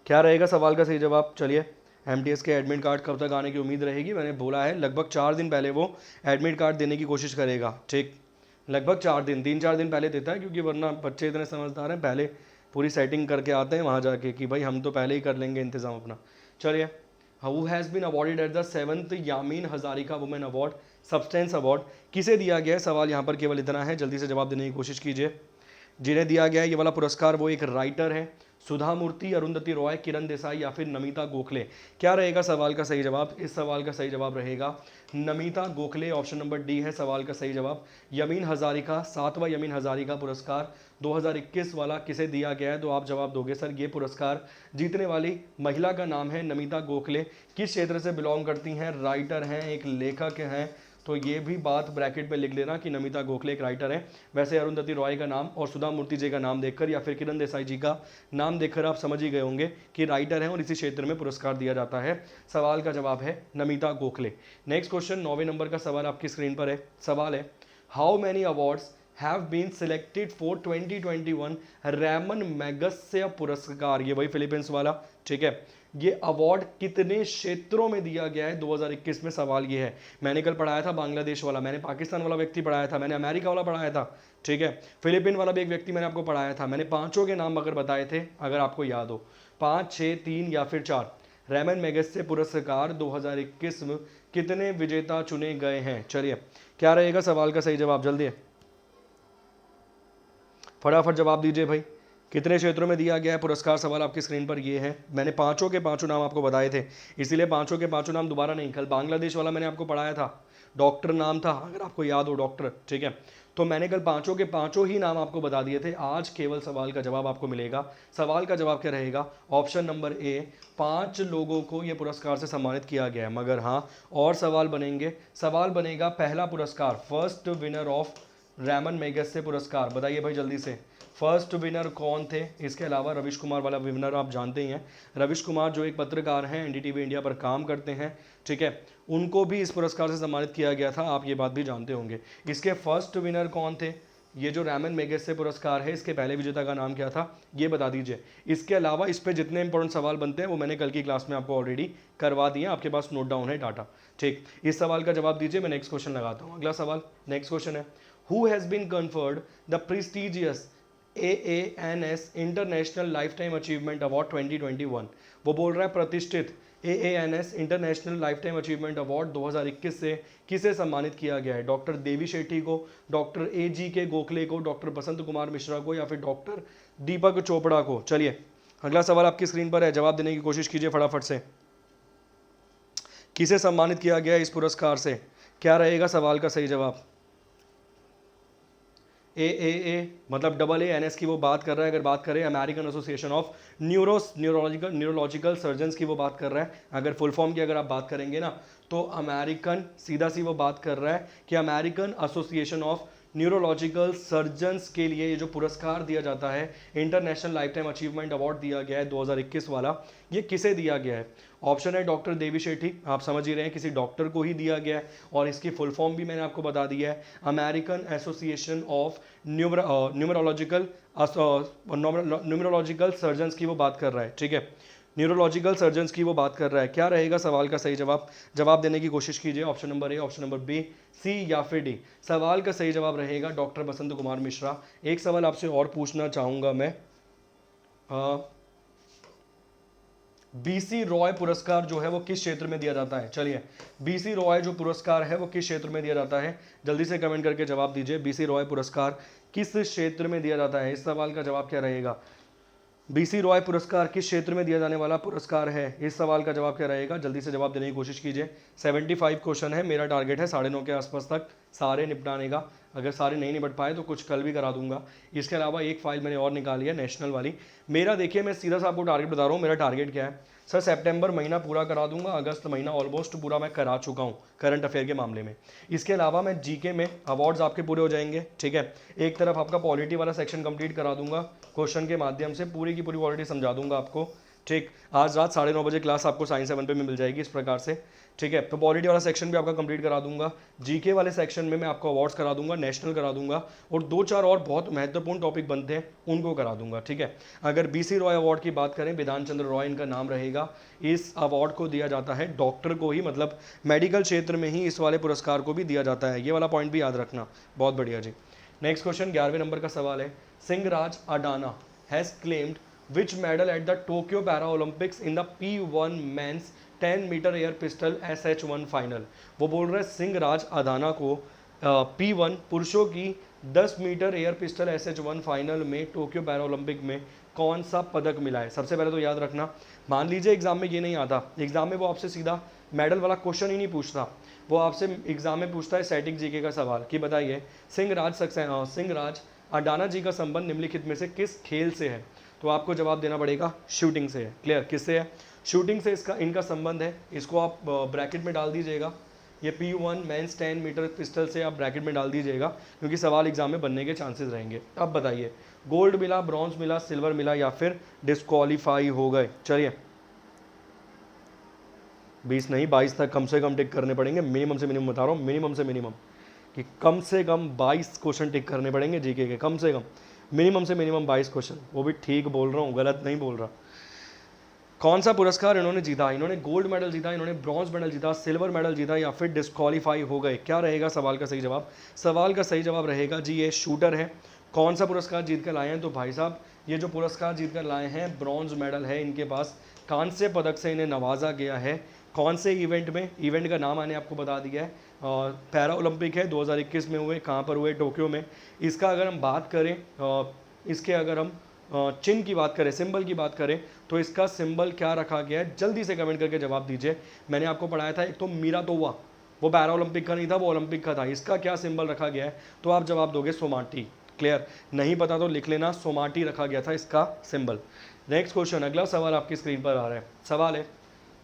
क्या रहेगा सवाल का सही जवाब? चलिए, एमटीएस के एडमिट कार्ड कब तक आने की उम्मीद रहेगी? मैंने बोला है लगभग 4 दिन पहले वो एडमिट कार्ड देने की कोशिश करेगा। ठीक, लगभग 4 दिन, 3-4 दिन पहले देता है, क्योंकि वरना बच्चे इतने समझदार हैं, पहले पूरी सेटिंग करके आते हैं वहाँ जाके कि भाई हम तो पहले ही कर लेंगे इंतज़ाम अपना। चलिए, who has been awarded at the 7th Yamin Hazarika women award, substance award, किसे दिया गया है? सवाल यहाँ पर केवल इतना है, जल्दी से जवाब देने की कोशिश कीजिए। जिन्हें दिया गया है ये वाला पुरस्कार वो एक राइटर है, सुधा मूर्ति, अरुंधति रॉय, किरण देसाई या फिर नमिता गोखले। क्या रहेगा सवाल का सही जवाब? इस सवाल का सही जवाब रहेगा Namita Gokhale, option number D है सवाल का सही जवाब। यमीन हजारिका, 7वां यमीन हजारिका पुरस्कार 2021 वाला किसे दिया गया है? तो आप जवाब दोगे सर ये पुरस्कार जीतने वाली महिला का नाम है नमिता गोखले। किस क्षेत्र से बिलोंग करती हैं? राइटर हैं, एक लेखक हैं, तो ये भी बात ब्रैकेट में लिख लेना कि नमिता गोखले एक राइटर है। वैसे अरुंधति रॉय का नाम और सुधा मूर्ति जी का नाम देखकर या फिर किरण देसाई जी का नाम देखकर आप समझ ही गए होंगे कि राइटर हैं और इसी क्षेत्र में पुरस्कार दिया जाता है। सवाल का जवाब है नमिता गोखले। नेक्स्ट क्वेश्चन 9वें नंबर का सवाल आपकी स्क्रीन पर है। सवाल है, how many awards have been selected for 2021 Ramon Magsaysay पुरस्कार? ये वही फिलीपींस वाला, ठीक है। ये अवार्ड कितने क्षेत्रों में दिया गया है 2021 में? सवाल ये है। मैंने कल पढ़ाया था बांग्लादेश वाला, मैंने पाकिस्तान वाला व्यक्ति पढ़ाया था, मैंने अमेरिका वाला पढ़ाया था, ठीक है। फिलीपीन वाला भी एक व्यक्ति मैंने आपको पढ़ाया था। मैंने पांचों के नाम अगर बताए थे, अगर आपको याद हो, 5, 6, 3 या फिर 4। रैमन मैगसेसे पुरस्कार 2021 में कितने विजेता चुने गए हैं? चलिए, क्या रहेगा सवाल का सही जवाब? जल्दी फटाफट जवाब दीजिए भाई, कितने क्षेत्रों में दिया गया है पुरस्कार? सवाल आपकी स्क्रीन पर ये है। मैंने पांचों के पांचों नाम आपको बताए थे, इसीलिए पांचों के पांचों नाम दोबारा नहीं। कल बांग्लादेश वाला मैंने आपको पढ़ाया था, डॉक्टर नाम था, अगर आपको याद हो, डॉक्टर, ठीक है। तो मैंने कल पांचों के पांचों ही नाम आपको बता दिए थे। आज केवल सवाल का जवाब आपको मिलेगा। सवाल का जवाब क्या रहेगा? ऑप्शन नंबर ए, 5 लोगों को यह पुरस्कार से सम्मानित किया गया है। मगर हाँ, और सवाल बनेंगे। सवाल बनेगा पहला पुरस्कार, first winner of Ramon Magsaysay पुरस्कार, बताइए भाई जल्दी से, फर्स्ट विनर कौन थे? इसके अलावा रविश कुमार वाला विनर आप जानते ही हैं, रविश कुमार जो एक पत्रकार हैं, एनडीटीवी इंडिया पर काम करते हैं, ठीक है, उनको भी इस पुरस्कार से सम्मानित किया गया था, आप ये बात भी जानते होंगे। इसके फर्स्ट विनर कौन थे? ये जो रैमन मैगसेसे पुरस्कार है, इसके पहले विजेता का नाम क्या था, ये बता दीजिए। इसके अलावा इस पर जितने इंपॉर्टेंट सवाल बनते हैं वो मैंने कल की क्लास में आपको ऑलरेडी करवा दिए, आपके पास नोट डाउन है डाटा, ठीक। इस सवाल का जवाब दीजिए, मैं नेक्स्ट क्वेश्चन लगाता हूँ। अगला सवाल, नेक्स्ट क्वेश्चन है, who has been conferred the prestigious AANS international life time achievement award 2021? वो बोल रहा है प्रतिष्ठित AANS international life time achievement award 2021 से किसे सम्मानित किया गया है? डॉक्टर देवी शेट्टी को, डॉक्टर AG के गोखले को, डॉक्टर बसंत कुमार मिश्रा को या फिर डॉक्टर दीपक चोपड़ा को? चलिए अगला सवाल आपकी स्क्रीन पर है, जवाब देने की कोशिश कीजिए फटाफट से। किसे सम्मानित किया गया इस पुरस्कार से? क्या रहेगा सवाल का सही जवाब? ए मतलब डबल ए एन एस की वो बात कर रहा है। अगर बात करें American association of neurological surgeons की वो बात कर रहा है। अगर फुल फॉर्म की अगर आप बात करेंगे ना, तो अमेरिकन सीधा सी वो बात कर रहा है कि American association of neurological surgeons के लिए ये जो पुरस्कार दिया जाता है, international life time achievement award दिया गया है 2021 वाला, ये किसे दिया गया है? ऑप्शन है डॉक्टर देवी शेट्टी, आप समझ ही रहे हैं किसी डॉक्टर को ही दिया गया है, और इसकी फुल फॉर्म भी मैंने आपको बता दिया है, American association of numerological surgeons की वो बात कर रहा है। ठीक है, न्यूरोलॉजिकल सर्जन्स की वो बात कर रहा है। क्या रहेगा सवाल का सही जवाब? जवाब देने की कोशिश कीजिए। Option number A, option number B, C या फिर डी। सवाल का सही जवाब रहेगा डॉक्टर बसंत कुमार मिश्रा। एक सवाल आपसे और पूछना चाहूंगा मैं, बीसी रॉय पुरस्कार जो है वो किस क्षेत्र में दिया जाता है? चलिए, बीसी रॉय जो पुरस्कार है वो किस क्षेत्र में दिया जाता है? जल्दी से कमेंट करके जवाब दीजिए। बीसी रॉय पुरस्कार किस क्षेत्र में दिया जाता है? इस सवाल का जवाब क्या रहेगा? बीसी रॉय पुरस्कार किस क्षेत्र में दिया जाने वाला पुरस्कार है? इस सवाल का जवाब क्या रहेगा? जल्दी से जवाब देने की कोशिश कीजिए। 75 क्वेश्चन है, मेरा टारगेट है 9:30 के आसपास तक सारे निपटाने का। अगर सारे नहीं निपट पाए तो कुछ कल भी करा दूंगा। इसके अलावा एक फाइल मैंने और निकाली है नेशनल वाली। मेरा देखिए, मैं सीधा सा आपको टारगेट बता रहा हूँ। मेरा टारगेट क्या है सर? सितंबर महीना पूरा करा दूंगा, अगस्त महीना ऑलमोस्ट पूरा मैं करा चुका हूँ करंट अफेयर के मामले में। इसके अलावा मैं जीके में अवार्ड्स आपके पूरे हो जाएंगे। ठीक है, एक तरफ आपका पॉलिटी वाला सेक्शन कंप्लीट करा दूंगा, क्वेश्चन के माध्यम से पूरी की पूरी पॉलिटी समझा दूंगा आपको। ठीक, आज रात 9:30 बजे क्लास आपको साइंस 7 पे में मिल जाएगी इस प्रकार से। ठीक है, तो पॉलिटी वाला सेक्शन भी आपका कंप्लीट करा दूंगा, जीके वाले सेक्शन में मैं आपको अवार्ड्स करा दूंगा, नेशनल करा दूंगा, और 2-4 और बहुत महत्वपूर्ण टॉपिक बनते हैं उनको करा दूंगा। ठीक है, अगर बीसी रॉय अवार्ड की बात करें, विधान चंद्र रॉय इनका नाम रहेगा। इस अवार्ड को दिया जाता है डॉक्टर को ही, मतलब मेडिकल क्षेत्र में ही इस वाले पुरस्कार को भी दिया जाता है। ये वाला पॉइंट भी याद रखना। बहुत बढ़िया जी। नेक्स्ट क्वेश्चन 11वें नंबर का सवाल है, Singhraj Adhana has claimed which medal at the Tokyo Paralympics in the P1 men's 10 metre air pistol SH1 final. वो बोल रहे हैं सिंहराज अडाना को P1 पुरुषों की 10 metre air pistol SH1 final में टोक्यो पैरालंपिक में कौन सा पदक मिला है। सबसे पहले तो याद रखना, मान लीजिए एग्जाम में ये नहीं आता, एग्जाम में वो आपसे सीधा मेडल वाला क्वेश्चन ही नहीं पूछता, वो आपसे एग्जाम में पूछता है स्टैटिक जीके का सवाल कि बताइए सिंहराज अडाना जी का संबंध निम्नलिखित में से किस खेल से है? तो आपको जवाब देना पड़ेगा शूटिंग से है। क्लियर, किससे है? शूटिंग से इनका संबंध है। इसको आप ब्रैकेट में डाल दीजिएगा, ये P1 मेंस 10 मीटर पिस्टल से आप ब्रैकेट में डाल दीजिएगा, क्योंकि सवाल एग्जाम में बनने के चांसेस रहेंगे। अब बताइए, गोल्ड मिला, ब्रॉन्ज मिला, सिल्वर मिला, या फिर डिस्क्वालीफाई हो गए? चलिए, 20 नहीं 22 तक कम से कम टिक करने पड़ेंगे। मिनिमम से मिनिमम बता रहा हूँ, मिनिमम से मिनिमम कि कम से कम 22 क्वेश्चन टिक करने पड़ेंगे जीके के, कम से कम मिनिमम से मिनिमम 22 क्वेश्चन। वो भी ठीक बोल रहा हूँ, गलत नहीं बोल रहा। कौन सा पुरस्कार इन्होंने जीता? इन्होंने गोल्ड मेडल जीता, इन्होंने ब्रॉन्ज मेडल जीता, सिल्वर मेडल जीता, या फिर डिस्क्वालीफाई हो गए? क्या रहेगा सवाल का सही जवाब? सवाल का सही जवाब रहेगा जी, ये शूटर है। कौन सा पुरस्कार जीत कर लाए हैं? तो भाई साहब, ये जो पुरस्कार जीत कर लाए हैं, ब्रॉन्ज मेडल है इनके पास, कांस्य पदक से इन्हें नवाजा गया है। कौन से इवेंट में? इवेंट का नाम मैंने आपको बता दिया है, पैरा ओलंपिक है 2021 में हुए। कहाँ पर हुए? टोक्यो में। इसका अगर हम बात करें, इसके अगर हम चिन्ह की बात करें, सिंबल की बात करें, तो इसका सिंबल क्या रखा गया है? जल्दी से कमेंट करके जवाब दीजिए। मैंने आपको पढ़ाया था, एक तो मीरा तोवा, वो पैरा ओलंपिक का नहीं था, वो ओलंपिक का था। इसका क्या सिंबल रखा गया है? तो आप जवाब दोगे सोमाटी। क्लियर, नहीं पता तो लिख लेना, सोमाटी रखा गया था इसका सिंबल। नेक्स्ट क्वेश्चन, अगला सवाल आपकी स्क्रीन पर आ रहा है। सवाल है,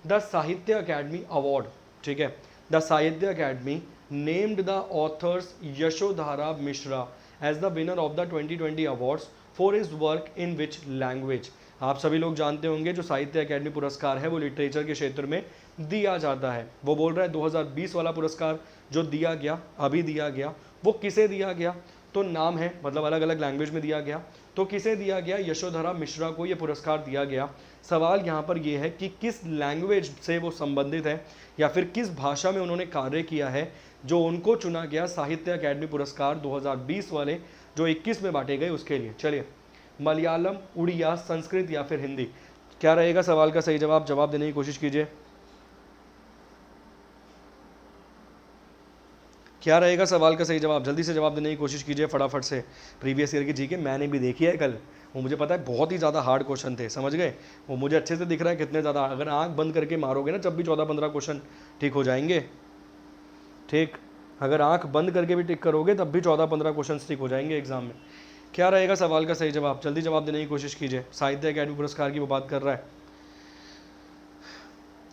द साहित्य अकेडमी अवार्ड, ठीक है, the Sahitya Akademi named the authors Yashodhara Mishra as the winner of the 2020 awards for his work in which language. आप सभी लोग जानते होंगे जो साहित्य अकेडमी पुरस्कार है वो लिटरेचर के क्षेत्र में दिया जाता है। वो बोल रहा है 2020 वाला पुरस्कार जो दिया गया, अभी दिया गया, वो किसे दिया गया? तो नाम है, मतलब अलग अलग लैंग्वेज में दिया गया, तो किसे दिया गया? यशोधरा मिश्रा को ये पुरस्कार दिया गया। सवाल यहाँ पर यह है कि किस लैंग्वेज से वो संबंधित है, या फिर किस भाषा में उन्होंने कार्य किया है जो उनको चुना गया साहित्य अकेडमी पुरस्कार 2020 वाले जो 21 में बांटे गए उसके लिए। चलिए, मलयालम, उड़िया, संस्कृत या फिर हिंदी? क्या रहेगा सवाल का सही जवाब? जवाब देने की कोशिश कीजिए। क्या रहेगा सवाल का सही जवाब? जल्दी से जवाब देने की कोशिश कीजिए फटाफट से। प्रीवियस ईयर की जीके मैंने भी देखी है कल, वो मुझे पता है बहुत ही ज़्यादा हार्ड क्वेश्चन थे, समझ गए? वो मुझे अच्छे से दिख रहा है कितने ज़्यादा, अगर आंख बंद करके मारोगे ना जब भी 14-15 क्वेश्चन ठीक हो जाएंगे। ठीक, अगर आंख बंद करके भी टिक करोगे तब भी 14-15 क्वेश्चन ठीक हो जाएंगे एग्जाम में। क्या रहेगा सवाल का सही जवाब? जल्दी जवाब देने की कोशिश कीजिए। साहित्य अकादमी पुरस्कार की वो बात कर रहा है।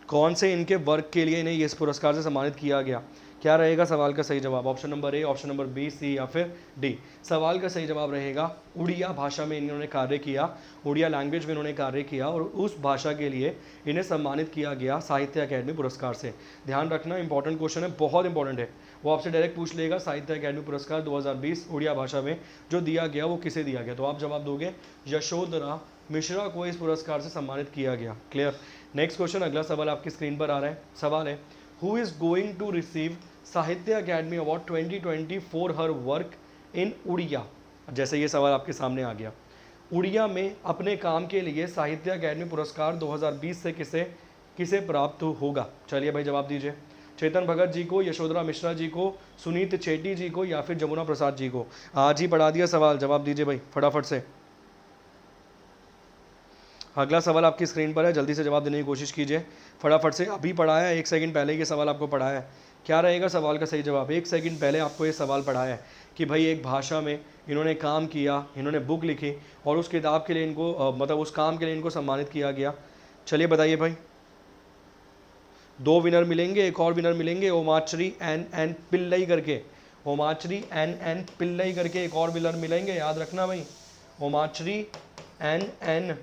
कौन से इनके वर्क के लिए इन्हें इस पुरस्कार से सम्मानित किया गया? क्या रहेगा सवाल का सही जवाब? Option number A, option number B, C या फिर डी? सवाल का सही जवाब रहेगा उड़िया भाषा में इन्होंने कार्य किया, उड़िया लैंग्वेज में इन्होंने कार्य किया और उस भाषा के लिए इन्हें सम्मानित किया गया साहित्य अकादमी पुरस्कार से। ध्यान रखना, इंपॉर्टेंट क्वेश्चन है, बहुत इंपॉर्टेंट है। वो आपसे डायरेक्ट पूछ लेगा साहित्य अकादमी पुरस्कार 2020 उड़िया भाषा में जो दिया गया वो किसे दिया गया, तो आप जवाब दोगे यशोधरा मिश्रा को इस पुरस्कार से सम्मानित किया गया। क्लियर? नेक्स्ट क्वेश्चन, अगला सवाल आपकी स्क्रीन पर आ रहा है। सवाल है, who is going to receive Sahitya Akademi award 2020 for her work in Odia? जैसे ये सवाल आपके सामने आ गया, उड़िया में अपने काम के लिए साहित्य अकादमी पुरस्कार 2020 से किसे किसे प्राप्त होगा? चलिए भाई जवाब दीजिए। चेतन भगत जी को, यशोधरा मिश्रा जी को, सुनीत चेटी जी को या फिर जमुना प्रसाद जी को? आज ही पढ़ा दिया सवाल, जवाब दीजिए भाई फटाफट से। अगला सवाल आपकी स्क्रीन पर है, जल्दी से जवाब देने की कोशिश कीजिए फटाफट से। अभी पढ़ाया है, 1 सेकंड पहले ये सवाल आपको पढ़ाया है। क्या रहेगा सवाल का सही जवाब? 1 सेकंड पहले आपको ये सवाल पढ़ाया है कि भाई एक भाषा में इन्होंने काम किया, इन्होंने बुक लिखी और उस किताब के लिए इनको मतलब उस काम के लिए इनको सम्मानित किया गया। चलिए बताइए भाई। 2 विनर मिलेंगे, एक और विनर मिलेंगे, ओमाचरी एन पिल्लई करके, ओमाचरी एन पिल्लई करके एक और विनर मिलेंगे, याद रखना भाई। ओमाचरी एन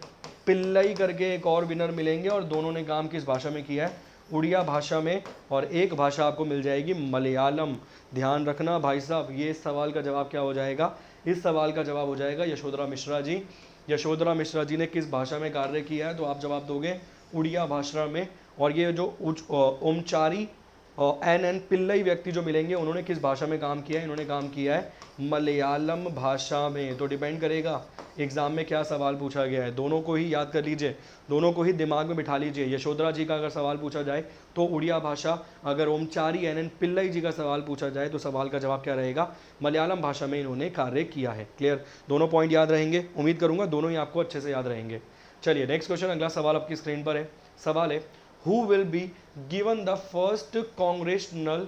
पिल्लई करके एक और विनर मिलेंगे और दोनों ने काम किस भाषा में किया है? उड़िया भाषा में, और एक भाषा आपको मिल जाएगी मलयालम। ध्यान रखना भाई साहब, ये इस सवाल का जवाब क्या हो जाएगा? इस सवाल का जवाब हो जाएगा यशोधरा मिश्रा जी। यशोधरा मिश्रा जी ने किस भाषा में कार्य किया है? तो आप जवाब दोगे उड़िया भाषा में। और ये जो ओमचारी एन पिल्लई व्यक्ति जो मिलेंगे उन्होंने किस भाषा में काम किया है? इन्होंने काम किया है मलयालम भाषा में। तो डिपेंड करेगा एग्जाम में क्या सवाल पूछा गया है, दोनों को ही याद कर लीजिए, दोनों को ही दिमाग में बिठा लीजिए। यशोधरा जी का अगर सवाल पूछा जाए तो उड़िया भाषा, अगर ओमचारी एन पिल्लई जी का सवाल पूछा जाए तो सवाल का जवाब क्या रहेगा? मलयालम भाषा में इन्होंने कार्य किया है। क्लियर? दोनों पॉइंट याद रहेंगे, उम्मीद करूंगा दोनों ही आपको अच्छे से याद रहेंगे। चलिए नेक्स्ट क्वेश्चन, अगला सवाल आपकी स्क्रीन पर है। सवाल है, who will be given the first congressional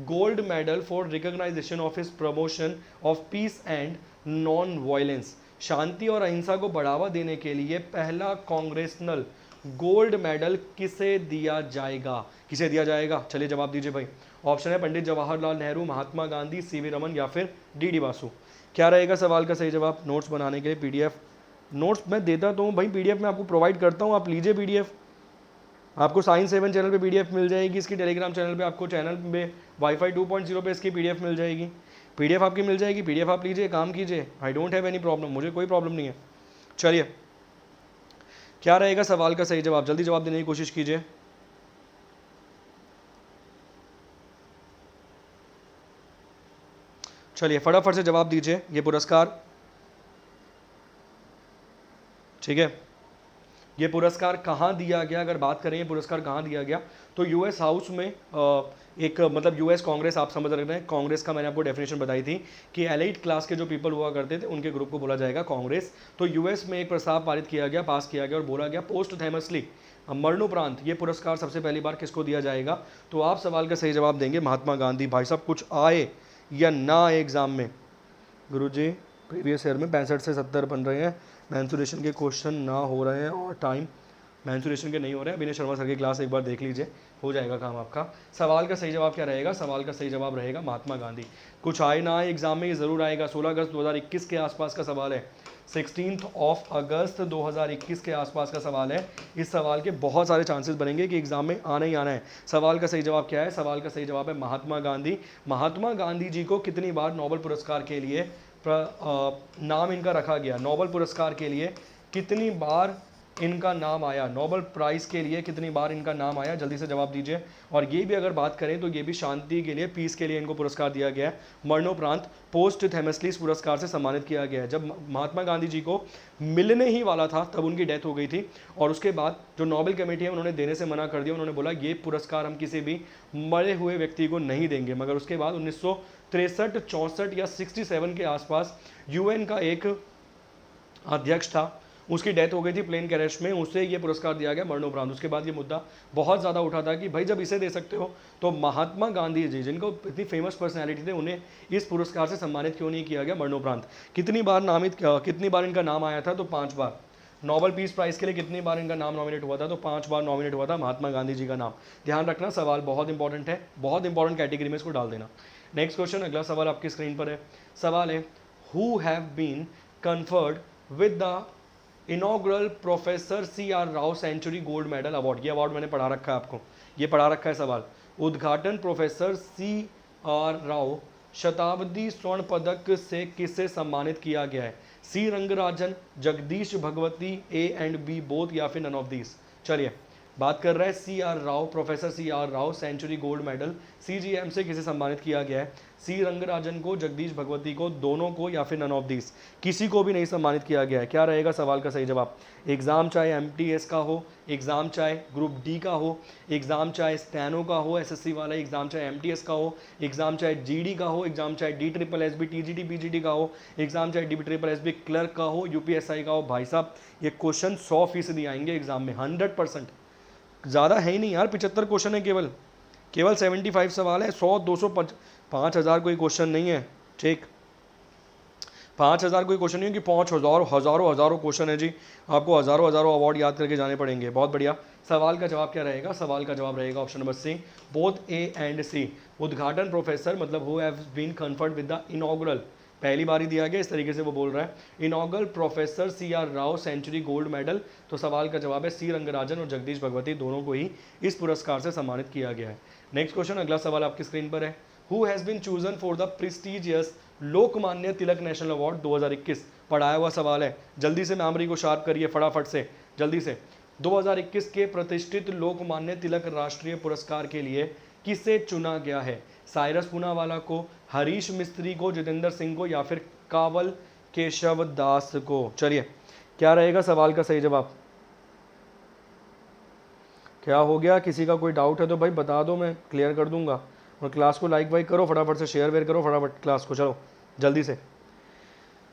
gold medal for recognition of his promotion of peace and non-violence? शांति और अहिंसा को बढ़ावा देने के लिए पहला कांग्रेसनल गोल्ड मेडल किसे दिया जाएगा? किसे दिया जाएगा? चलिए जवाब दीजिए भाई। ऑप्शन है पंडित जवाहरलाल नेहरू, महात्मा गांधी, सीवी रमन या फिर डी बासु। क्या रहेगा सवाल का सही जवाब? नोट्स बनाने के लिए पीडीएफ नोट्स मैं देता तो हूँ भाई, पीडीएफ में आपको प्रोवाइड करता हूँ, आप लीजिए पीडीएफ। आपको साइंस 7 चैनल पे पीडीएफ मिल जाएगी, इसकी टेलीग्राम चैनल पे आपको चैनल में वाईफाई 2.0 पे इसकी पीडीएफ मिल जाएगी। पीडीएफ आपकी मिल जाएगी, पीडीएफ आप लीजिए, काम कीजिए। I don't have any problem, मुझे कोई प्रॉब्लम नहीं है। चलिए क्या रहेगा सवाल का सही जवाब? जल्दी जवाब देने की कोशिश कीजिए। चलिए फटाफट से जवाब दीजिए। ये पुरस्कार, ठीक है, ये पुरस्कार कहाँ दिया गया? अगर बात करें ये पुरस्कार कहाँ दिया गया तो यूएस हाउस में एक मतलब यूएस कांग्रेस, आप समझ रहे हैं कांग्रेस का मैंने आपको डेफिनेशन बताई थी कि एलाइट क्लास के जो पीपल हुआ करते थे उनके ग्रुप को बोला जाएगा कांग्रेस। तो यूएस में एक प्रस्ताव पारित किया गया, पास किया गया और बोला गया पोस्ट थैमसली मरणोपरांत ये पुरस्कार सबसे पहली बार किसको दिया जाएगा? तो आप सवाल का सही जवाब देंगे महात्मा गांधी। भाई साहब कुछ आए या ना आए एग्जाम में, गुरुजी प्रीवियस ईयर में 65 से 70 बन रहे हैं, मैंसुरेशन के क्वेश्चन ना हो रहे हैं और टाइम मैंसुरेशन के नहीं हो रहे हैं। विनय शर्मा सर की क्लास एक बार देख लीजिए, हो जाएगा काम आपका। सवाल का सही जवाब क्या रहेगा? सवाल का सही जवाब रहेगा महात्मा गांधी। कुछ आए ना आए एग्जाम में ये ज़रूर आएगा। 16 अगस्त 2021 के आसपास का सवाल है, 16 अगस्त 2021 के आसपास का सवाल है। इस सवाल के बहुत सारे चांसेस बनेंगे कि एग्जाम में आना ही आना है। सवाल का सही जवाब क्या है? सवाल का सही जवाब है महात्मा गांधी। महात्मा गांधी जी को कितनी बार नोबेल पुरस्कार के लिए नाम इनका रखा गया? नोबेल पुरस्कार के लिए कितनी बार इनका नाम आया, नोबेल प्राइज़ के लिए कितनी बार इनका नाम आया, जल्दी से जवाब दीजिए। और ये भी अगर बात करें तो ये भी शांति के लिए, पीस के लिए इनको पुरस्कार दिया गया है। मरणोपरांत पोस्ट थेमेस्लिस पुरस्कार से सम्मानित किया गया है। जब महात्मा गांधी जी को मिलने ही वाला था तब उनकी डेथ हो गई थी, और उसके बाद जो नोबेल कमेटी है उन्होंने देने से मना कर दिया। उन्होंने बोला ये पुरस्कार हम किसी भी मरे हुए व्यक्ति को नहीं देंगे। मगर उसके बाद 1963, 64 या 67 के आसपास यूएन का एक अध्यक्ष था, उसकी डेथ हो गई थी प्लेन क्रैश में, उसे ये पुरस्कार दिया गया मरणोपरांत। उसके बाद ये मुद्दा बहुत ज़्यादा उठा था कि भाई जब इसे दे सकते हो तो महात्मा गांधी जी, जिनको इतनी फेमस पर्सनैलिटी थे, उन्हें इस पुरस्कार से सम्मानित क्यों नहीं किया गया मरणोपरांत। कितनी बार इनका नाम आया था, तो 5 बार। नोबेल पीस प्राइज़ के लिए कितनी बार इनका नाम नॉमिनेट हुआ था, तो 5 बार नॉमिनेट हुआ था महात्मा गांधी जी का नाम। ध्यान रखना, सवाल बहुत इंपॉर्टेंट है, बहुत इंपॉर्टेंट कैटेगरी में इसको डाल देना। नेक्स्ट क्वेश्चन, अगला सवाल आपकी स्क्रीन पर है। सवाल है, who have been conferred with the inaugural professor CR Rao century gold medal award. ये अवार्ड मैंने पढ़ा रखा है आपको, ये पढ़ा रखा है सवाल। उद्घाटन प्रोफेसर CR राव शताब्दी स्वर्ण पदक से किसे सम्मानित किया गया है? C Rangarajan, Jagdish Bhagwati, A and B both, या फिर नन ऑफ दीज। चलिए बात कर रहा है CR Rao, professor CR Rao century gold medal CGM से किसे सम्मानित किया गया है? सी रंगराजन को, जगदीश भगवती को, दोनों को, या फिर नन ऑफ दीज। किसी को भी नहीं सम्मानित किया गया है। क्या रहेगा सवाल का सही जवाब? एग्जाम चाहे MTS का हो, एग्जाम चाहे ग्रुप D का हो, एग्जाम चाहे स्टैनो का हो SSC वाला, एग्जाम चाहे MTS का हो, एग्जाम चाहे GD का हो, एग्जाम चाहे DSSB TGT PGT का हो, एग्जाम चाहे DSSB क्लर्क का हो, UPSI का हो। भाई साहब ये क्वेश्चन 100% आएंगे एग्जाम में, 100%। ज़्यादा है ही नहीं यार, 75 क्वेश्चन है, केवल 75 सवाल है। 100, 200, 5,000 कोई क्वेश्चन नहीं है। ठीक, 5,000 कोई क्वेश्चन नहीं है कि 5,000 हज़ारों क्वेश्चन है जी। आपको हज़ारों अवार्ड याद करके जाने पड़ेंगे। बहुत बढ़िया। सवाल का जवाब क्या रहेगा? सवाल का जवाब रहेगा option number C, both A and C। उद्घाटन प्रोफेसर मतलब who have been conferred with the inaugural, पहली बार ही दिया गया, इस तरीके से वो बोल रहा है। Inaugural professor CR Rao century gold medal, तो सवाल का जवाब है सी रंगराजन और जगदीश भगवती, दोनों को ही इस पुरस्कार से सम्मानित किया गया है। नेक्स्ट क्वेश्चन, अगला सवाल आपकी स्क्रीन पर है। Who has been chosen for the prestigious Lokmanya Tilak national award 2021। पढ़ाया हुआ सवाल है, जल्दी से मेमोरी को शार्प करिए फटाफट से, जल्दी से। 2021 के प्रतिष्ठित लोकमान्य तिलक राष्ट्रीय पुरस्कार के लिए किसे चुना गया है? साइरस पूनावाला को, हरीश मिस्त्री को, जितेंद्र सिंह को, या फिर कावल केशव दास को। चलिए क्या रहेगा सवाल का सही जवाब? क्या हो गया? किसी का कोई डाउट है तो भाई बता दो, मैं क्लियर कर दूंगा। और क्लास को लाइक वाइक करो फटाफट से, शेयर वेयर करो फटाफट क्लास को, चलो जल्दी से।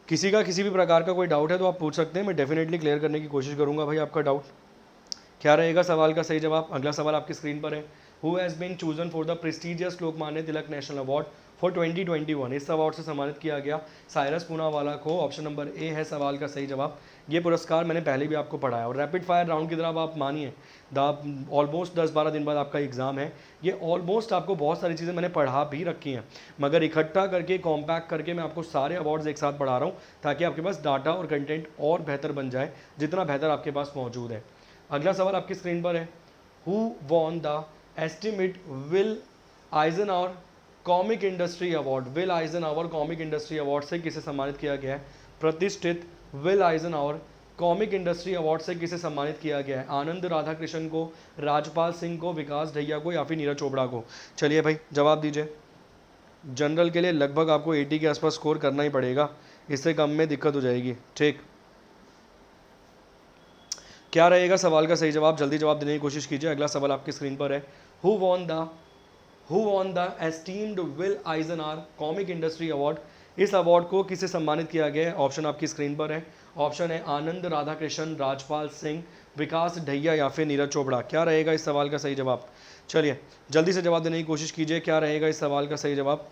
किसी का किसी भी प्रकार का कोई डाउट है तो आप पूछ सकते हैं, मैं डेफिनेटली क्लियर करने की कोशिश करूंगा भाई आपका डाउट। क्या रहेगा सवाल का सही जवाब? अगला सवाल आपकी स्क्रीन पर है। Who has been chosen for the prestigious Lokmanya Tilak national award for 2021। इस अवार्ड से सम्मानित किया गया साइरस पूनावाला को। ऑप्शन नंबर A है सवाल का सही जवाब। ये पुरस्कार मैंने पहले भी आपको पढ़ाया। और रैपिड फायर राउंड की तरह आप मानिए, ऑलमोस्ट 10-12 दिन बाद आपका एग्जाम है। ये ऑलमोस्ट आपको बहुत सारी चीज़ें मैंने पढ़ा भी रखी हैं, मगर इकट्ठा करके कॉम्पैक्ट करके मैं आपको सारे अवार्ड्स एक साथ पढ़ा रहा हूँ, ताकि आपके पास डाटा और कंटेंट और बेहतर बन जाए, जितना बेहतर आपके पास मौजूद है। अगला सवाल आपकी स्क्रीन पर है। Who won the estimate Will Eisner comic industry award. Will Eisner comic industry award से किसे सम्मानित किया गया है? प्रतिष्ठित Will Eisner comic industry award से किसे सम्मानित किया गया है? आनंद राधाकृष्णन को, राजपाल सिंह को, विकास ढैया को, या फिर नीरज चोपड़ा को। चलिए भाई जवाब दीजिए। जनरल के लिए लगभग आपको 80 के आसपास स्कोर करना ही पड़ेगा, इससे कम में दिक्कत हो जाएगी। ठीक, क्या रहेगा सवाल का सही जवाब? जल्दी जवाब देने की कोशिश कीजिए। अगला सवाल आपकी स्क्रीन पर है। Who won the esteemed Will Eisner comic industry award. इस अवार्ड को किसे सम्मानित किया गया है? ऑप्शन आपकी स्क्रीन पर है। ऑप्शन है आनंद राधाकृष्णन, राजपाल सिंह, विकास ढैया, या फिर नीरज चोपड़ा। क्या रहेगा इस सवाल का सही जवाब? चलिए जल्दी से जवाब देने की कोशिश कीजिए। क्या रहेगा इस सवाल का सही जवाब?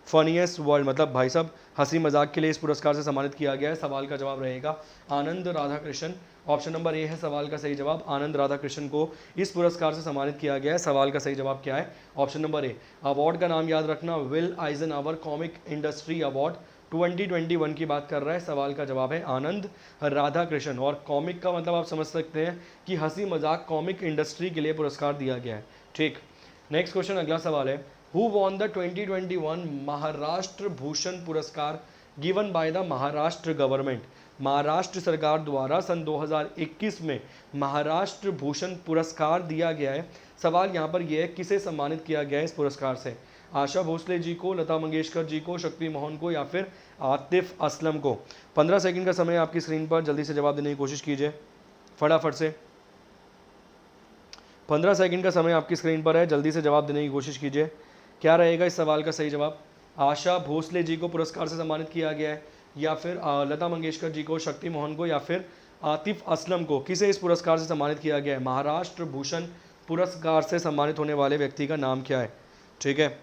फनीएस्ट वर्ल्ड मतलब भाई साहब हंसी मजाक के लिए इस पुरस्कार से सम्मानित किया गया है। सवाल का जवाब रहेगा आनंद राधाकृष्णन। ऑप्शन नंबर A है सवाल का सही जवाब। आनंद राधाकृष्णन को इस पुरस्कार से सम्मानित किया गया है। सवाल का सही जवाब क्या है? Option number A। अवार्ड का नाम याद रखना, will Eisner comic industry award 2021 की बात कर रहा है। सवाल का जवाब है आनंद राधाकृष्णन। और कॉमिक का मतलब आप समझ सकते हैं कि हंसी मजाक कॉमिक इंडस्ट्री के लिए पुरस्कार दिया गया है। ठीक, नेक्स्ट क्वेश्चन, अगला सवाल है। Who won the 2021 Maharashtra Bhushan पुरस्कार given by the Maharashtra government. Maharashtra सरकार द्वारा सन 2021 में महाराष्ट्र भूषण पुरस्कार दिया गया है। सवाल यहाँ पर यह है किसे सम्मानित किया गया है इस पुरस्कार से? आशा भोसले जी को, लता मंगेशकर जी को, शक्ति मोहन को या फिर आतिफ असलम को? 15 सेकंड का समय आपकी स्क्रीन पर, जल्दी से जवाब देने की कोशिश कीजिए फटाफट से। 15 सेकंड का समय आपकी स्क्रीन पर है, जल्दी से जवाब देने की कोशिश कीजिए। क्या रहेगा इस सवाल का सही जवाब? आशा भोसले जी को पुरस्कार से सम्मानित किया गया है या फिर लता मंगेशकर जी को, शक्ति मोहन को या फिर आतिफ असलम को? किसे इस पुरस्कार से सम्मानित किया गया है? महाराष्ट्र भूषण पुरस्कार से सम्मानित होने वाले व्यक्ति का नाम क्या है? ठीक है,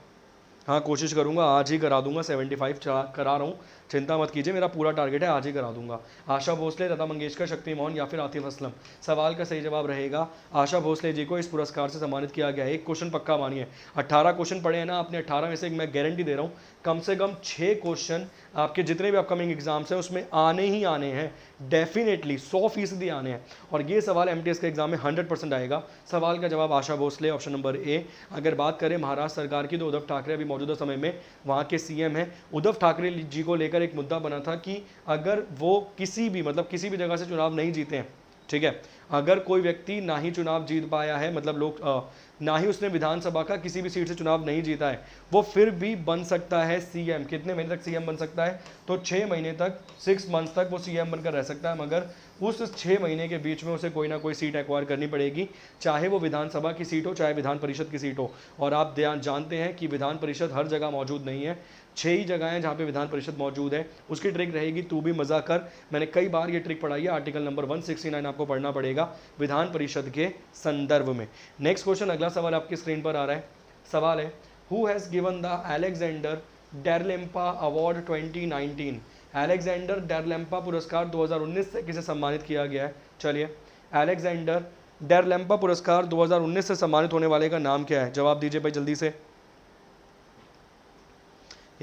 हाँ कोशिश करूंगा, आज ही करा दूंगा। 75 करा रहा हूँ, चिंता मत कीजिए, मेरा पूरा टारगेट है, आज ही करा दूंगा। आशा भोसले, लता मंगेशकर, शक्ति मोहन या फिर आतिफ असलम? सवाल का सही जवाब रहेगा आशा भोसले जी को इस पुरस्कार से सम्मानित किया गया है। एक क्वेश्चन पक्का मानिए, 18 क्वेश्चन पढ़े हैं ना आपने, 18 में से मैं गारंटी दे रहा हूँ कम से कम 6 क्वेश्चन आपके जितने भी अपकमिंग एग्जाम्स हैं उसमें आने ही आने हैं, डेफिनेटली 100% आने हैं। और ये सवाल MTS के एग्जाम में 100% आएगा। सवाल का जवाब आशा भोसले, ऑप्शन नंबर ए। अगर बात करें महाराष्ट्र सरकार की तो उद्धव ठाकरे अभी मौजूदा समय में वहाँ के CM हैं। उद्धव ठाकरे जी को लेकर एक मुद्दा बना था कि अगर वो किसी भी जगह से चुनाव नहीं जीते हैं, ठीक है, अगर कोई व्यक्ति ना ही चुनाव जीत पाया है, मतलब लोग ना ही उसने विधानसभा का किसी भी सीट से चुनाव नहीं जीता है, वो फिर भी बन सकता है CM। कितने महीने तक CM बन सकता है? तो 6 महीने तक, 6 मंथ तक वो CM बनकर रह सकता है, मगर उस 6 महीने के बीच में उसे कोई ना कोई सीट एक्वायर करनी पड़ेगी, चाहे वो विधानसभा की सीट हो, चाहे विधान परिषद की सीट हो। और आप जानते हैं कि विधान परिषद हर जगह मौजूद नहीं है, 6 ही जगह हैं जहाँ पे विधान परिषद मौजूद है। उसकी ट्रिक रहेगी तू भी मजा कर, मैंने कई बार ये ट्रिक पढ़ाई है, आर्टिकल नंबर 169 आपको पढ़ना पड़ेगा विधान परिषद के संदर्भ में। नेक्स्ट क्वेश्चन, अगला सवाल आपकी स्क्रीन पर आ रहा है। सवाल है, who has given the Alexander Dalrymple award 2019? Alexander Dalrymple पुरस्कार 2019 से किसे सम्मानित किया गया है? चलिए, अलेक्जेंडर डेरलेम्पा पुरस्कार 2019 से सम्मानित होने वाले का नाम क्या है? जवाब दीजिए भाई जल्दी से।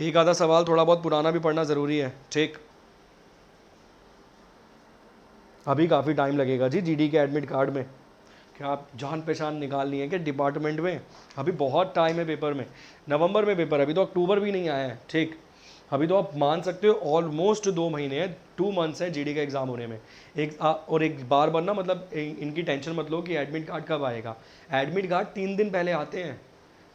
एक आधा सवाल थोड़ा बहुत पुराना भी पढ़ना ज़रूरी है, ठीक। अभी काफ़ी टाइम लगेगा जी GD के एडमिट कार्ड में, क्या आप जान पहचान निकालनी है कि डिपार्टमेंट में? अभी बहुत टाइम है पेपर में, नवंबर में पेपर है, अभी तो अक्टूबर भी नहीं आया है, ठीक। अभी तो आप मान सकते हो ऑलमोस्ट 2 महीने हैं, 2 मंथ्स है GD का एग्ज़ाम होने में। और एक बार ना, मतलब इनकी टेंशन मत लो कि एडमिट कार्ड कब आएगा। एडमिट कार्ड 3 दिन पहले आते हैं,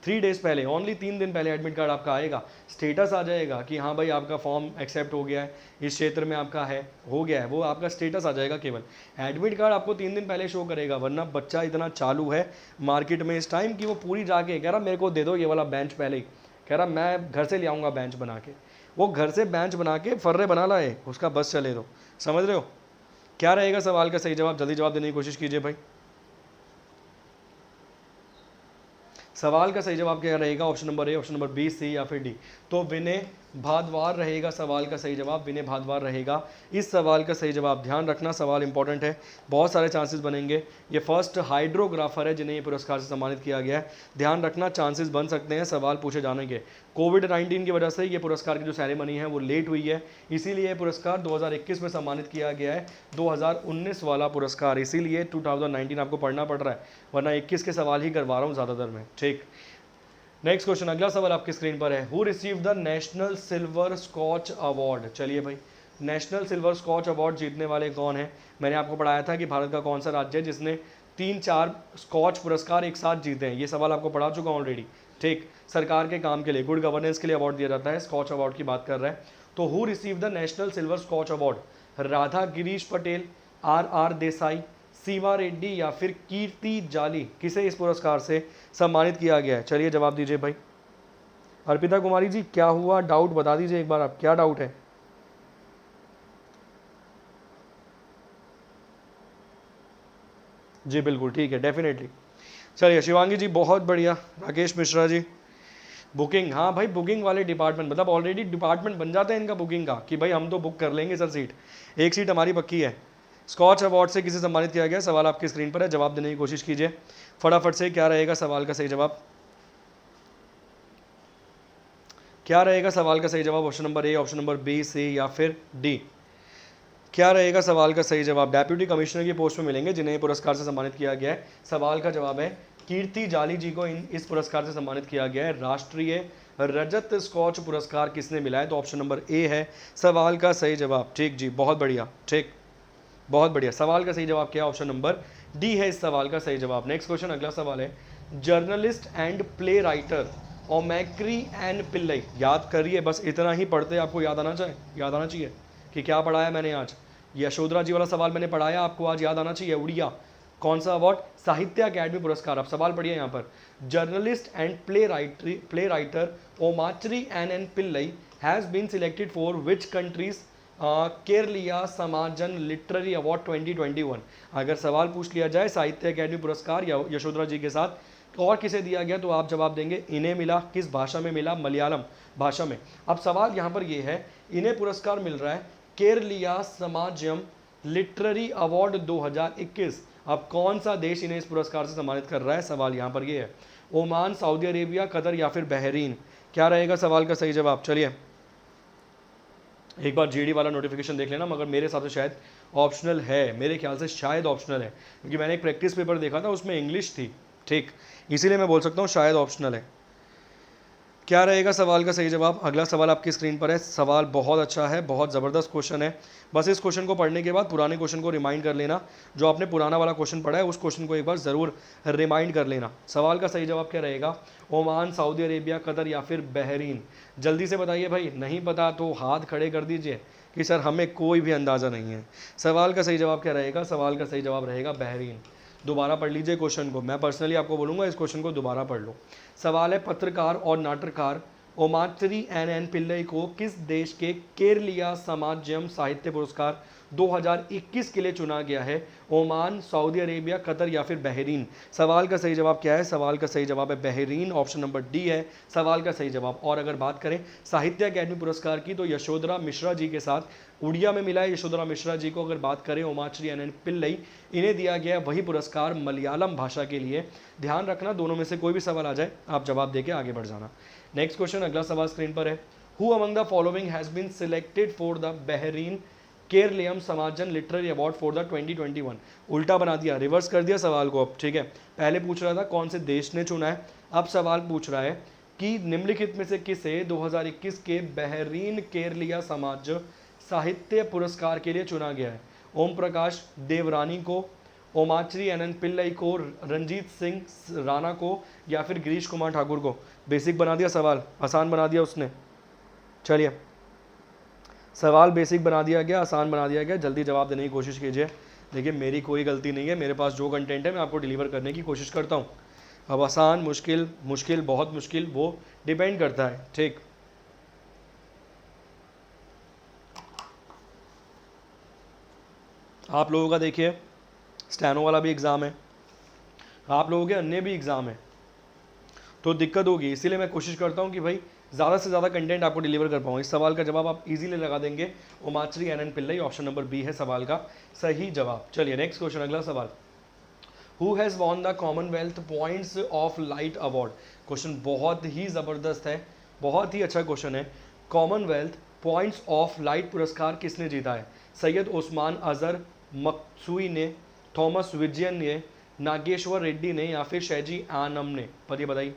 3 डेज़ पहले, ओनली 3 दिन पहले एडमिट कार्ड आपका आएगा। स्टेटस आ जाएगा कि हाँ भाई आपका फॉर्म एक्सेप्ट हो गया है, इस क्षेत्र में आपका है, हो गया है, वो आपका स्टेटस आ जाएगा केवल। एडमिट कार्ड आपको 3 दिन पहले शो करेगा, वरना बच्चा इतना चालू है मार्केट में इस टाइम कि वो पूरी जाके कह रहा मेरे को दे दो ये वाला बेंच पहले ही, कह रहा मैं घर से ले आऊँगा बेंच बना के। वो घर से बेंच बना के फर्रे बना लाए, उसका बस चले दो, समझ रहे हो? क्या रहेगा सवाल का सही जवाब? जल्दी जवाब देने की कोशिश कीजिए भाई। सवाल का सही जवाब क्या रहेगा? Option number A, option number B, C या फिर डी? तो विनय भादवार रहेगा सवाल का सही जवाब, विनय भादवार रहेगा इस सवाल का सही जवाब। ध्यान रखना सवाल इंपॉर्टेंट है, बहुत सारे चांसेस बनेंगे। ये फर्स्ट हाइड्रोग्राफर है जिन्हें ये पुरस्कार से सम्मानित किया गया है। ध्यान रखना चांसेस बन सकते हैं सवाल पूछे जाने के। कोविड-19 की वजह से ये पुरस्कार की जो सेरेमनी है वो लेट हुई है, इसीलिए ये पुरस्कार 2021 में सम्मानित किया गया है। 2019 वाला पुरस्कार, इसीलिए 2019 आपको पढ़ना पड़ रहा है, वरना 21 के सवाल ही करवा रहा हूँ ज़्यादातर मैं, ठीक। नेक्स्ट क्वेश्चन, अगला सवाल आपकी स्क्रीन पर है। Who receive the national silver scotch award? चलिए भाई, नेशनल सिल्वर स्कॉच अवार्ड जीतने वाले कौन है? मैंने आपको पढ़ाया था कि भारत का कौन सा राज्य है जिसने 3-4 स्कॉच पुरस्कार एक साथ जीते हैं। ये सवाल आपको पढ़ा चुका हूँ ऑलरेडी, ठीक। सरकार के काम के लिए, गुड गवर्नेंस के लिए अवार्ड दिया जाता है, स्कॉच अवार्ड की बात कर रहे हैं। तो who receive the national silver scotch award? Radha Girish Patel, RR Desai, Seema Reddy या फिर कीर्ति जाली? किसे इस पुरस्कार से सम्मानित किया गया है? चलिए जवाब दीजिए भाई। अर्पिता कुमारी जी, क्या हुआ? डाउट बता दीजिए एक बार, आप क्या डाउट है? जी बिल्कुल ठीक है, डेफिनेटली। चलिए शिवांगी जी, बहुत बढ़िया। राकेश मिश्रा जी, बुकिंग, हाँ भाई बुकिंग वाले डिपार्टमेंट, मतलब ऑलरेडी डिपार्टमेंट बन जाता है इनका बुकिंग का कि भाई हम तो बुक कर लेंगे सर सीट, एक सीट हमारी पक्की है। स्कॉच अवार्ड से किसे सम्मानित किया गया? सवाल आपकी स्क्रीन पर है, जवाब देने की कोशिश कीजिए फटाफट से। क्या रहेगा सवाल का सही जवाब? क्या रहेगा सवाल का सही जवाब? Option number A, option number B, C या फिर डी? क्या रहेगा सवाल का सही जवाब? डेप्यूटी कमिश्नर की पोस्ट में मिलेंगे जिन्हें पुरस्कार से सम्मानित किया गया है। सवाल का जवाब है कीर्ति जाली जी को इस पुरस्कार से सम्मानित किया गया है। राष्ट्रीय रजत स्कॉच पुरस्कार किसने मिला है? तो ऑप्शन नंबर ए है सवाल का सही जवाब। ठीक जी, बहुत बढ़िया, ठीक, बहुत बढ़िया। सवाल का सही जवाब क्या है? ऑप्शन नंबर डी है इस सवाल का सही जवाब। नेक्स्ट क्वेश्चन, अगला सवाल है, journalist and playwright Omchery N Pillai. याद करिए, बस इतना ही पढ़ते आपको याद आना चाहिए कि क्या पढ़ाया मैंने आज। यशोधरा जी वाला सवाल मैंने पढ़ाया आपको आज, याद आना चाहिए। उड़िया कौन सा अवार्ड? साहित्य अकेडमी पुरस्कार। अब सवाल पढ़िए यहाँ पर, journalist and playwright Omchery N Pillai has been selected for which countries Keraleeya Samajam literary award 2021। अगर सवाल पूछ लिया जाए साहित्य अकेडमी पुरस्कार या यशोधरा जी के साथ और किसे दिया गया, तो आप जवाब देंगे इन्हें मिला। किस भाषा में मिला? मलयालम भाषा में। अब सवाल यहाँ पर ये है, इन्हें पुरस्कार मिल रहा है केरलिया समाजम लिटरेरी अवार्ड 2021। अब कौन सा देश इन्हें इस पुरस्कार से सम्मानित कर रहा है? सवाल यहाँ पर ये है, ओमान, सऊदी अरेबिया, कतर या फिर बहरीन। क्या रहेगा सवाल का सही जवाब? चलिए एक बार जीडी वाला नोटिफिकेशन देख लेना, मगर मेरे हिसाब से शायद ऑप्शनल है, मेरे ख्याल से शायद ऑप्शनल है, क्योंकि मैंने एक प्रैक्टिस पेपर देखा था उसमें इंग्लिश थी, ठीक, इसीलिए मैं बोल सकता हूँ शायद ऑप्शनल है। क्या रहेगा सवाल का सही जवाब? अगला सवाल आपकी स्क्रीन पर है। सवाल बहुत अच्छा है, बहुत ज़बरदस्त क्वेश्चन है। बस इस क्वेश्चन को पढ़ने के बाद पुराने क्वेश्चन को रिमाइंड कर लेना। जो आपने पुराना वाला क्वेश्चन पढ़ा है उस क्वेश्चन को एक बार ज़रूर रिमाइंड कर लेना। सवाल का सही जवाब क्या रहेगा? ओमान, सऊदी अरेबिया, कतर या फिर बहरीन। जल्दी से बताइए भाई, नहीं पता तो हाथ खड़े कर दीजिए कि सर हमें कोई भी अंदाज़ा नहीं है। सवाल का सही जवाब क्या रहेगा? सवाल का सही जवाब रहेगा बहरीन। दोबारा पढ़ लीजिए क्वेश्चन को, मैं पर्सनली आपको बोलूँगा इस क्वेश्चन को दोबारा पढ़ लो। सवाल है, पत्रकार और नाटककार ओमाचरी एन पिल्लई को किस देश के केरलिया समाजम साहित्य पुरस्कार 2021 के लिए चुना गया है? ओमान, सऊदी अरेबिया, कतर या फिर बहरीन। सवाल का सही जवाब क्या है? सवाल का सही जवाब है बहरीन, ऑप्शन नंबर डी है सवाल का सही जवाब। और अगर बात करें साहित्य अकेडमी पुरस्कार की, तो यशोधरा मिश्रा जी के साथ उड़िया में मिला है यशोधरा मिश्रा जी को। अगर बात करें ओमाचरी एन पिल्लई, इन्हें दिया गया है वही पुरस्कार मलयालम भाषा के लिए। ध्यान रखना, दोनों में से कोई भी सवाल आ जाए आप जवाब देके आगे बढ़ जाना। नेक्स्ट क्वेश्चन, अगला सवाल स्क्रीन पर है, who among the following has been selected for the Bahrain Keraleeya Samajam literary award for the 2021। उल्टा बना दिया, रिवर्स कर दिया सवाल को अब, ठीक है। पहले पूछ रहा था कौन से देश ने चुना है, अब सवाल पूछ रहा है कि निम्नलिखित में से किसे 2021 के बहरीन केरलिया समाज साहित्य पुरस्कार के लिए चुना गया है? ओम प्रकाश देवरानी को, ओमाचरी एन पिल्लई को, रंजीत सिंह राणा को या फिर गिरीश कुमार ठाकुर को। बेसिक बना दिया सवाल, आसान बना दिया उसने। चलिए सवाल बेसिक बना दिया गया, आसान बना दिया गया, जल्दी जवाब देने की कोशिश कीजिए। देखिए मेरी कोई गलती नहीं है, मेरे पास जो कंटेंट है मैं आपको डिलीवर करने की कोशिश करता हूँ। अब आसान, मुश्किल, मुश्किल, बहुत मुश्किल, वो डिपेंड करता है, ठीक। आप लोगों का देखिए स्टैनो वाला भी एग्ज़ाम है, आप लोगों के अन्य भी एग्ज़ाम है, तो दिक्कत होगी। इसीलिए मैं कोशिश करता हूँ कि भाई ज़्यादा से ज़्यादा कंटेंट आपको डिलीवर कर पाऊँ। इस सवाल का जवाब आप इजीली लगा देंगे, Omchery N Pillai, option number B है सवाल का सही जवाब। चलिए नेक्स्ट क्वेश्चन, अगला सवाल, who has won the Commonwealth points of light award. Question बहुत ही ज़बरदस्त है, बहुत ही अच्छा क्वेश्चन है। कॉमनवेल्थ पॉइंट्स ऑफ लाइट पुरस्कार किसने जीता है? सैयद ओस्मान अजहर मकसूई ने, थॉमस विजयन ने, नागेश्वर रेड्डी ने या फिर शहजी आनम ने। पर ये बताइए,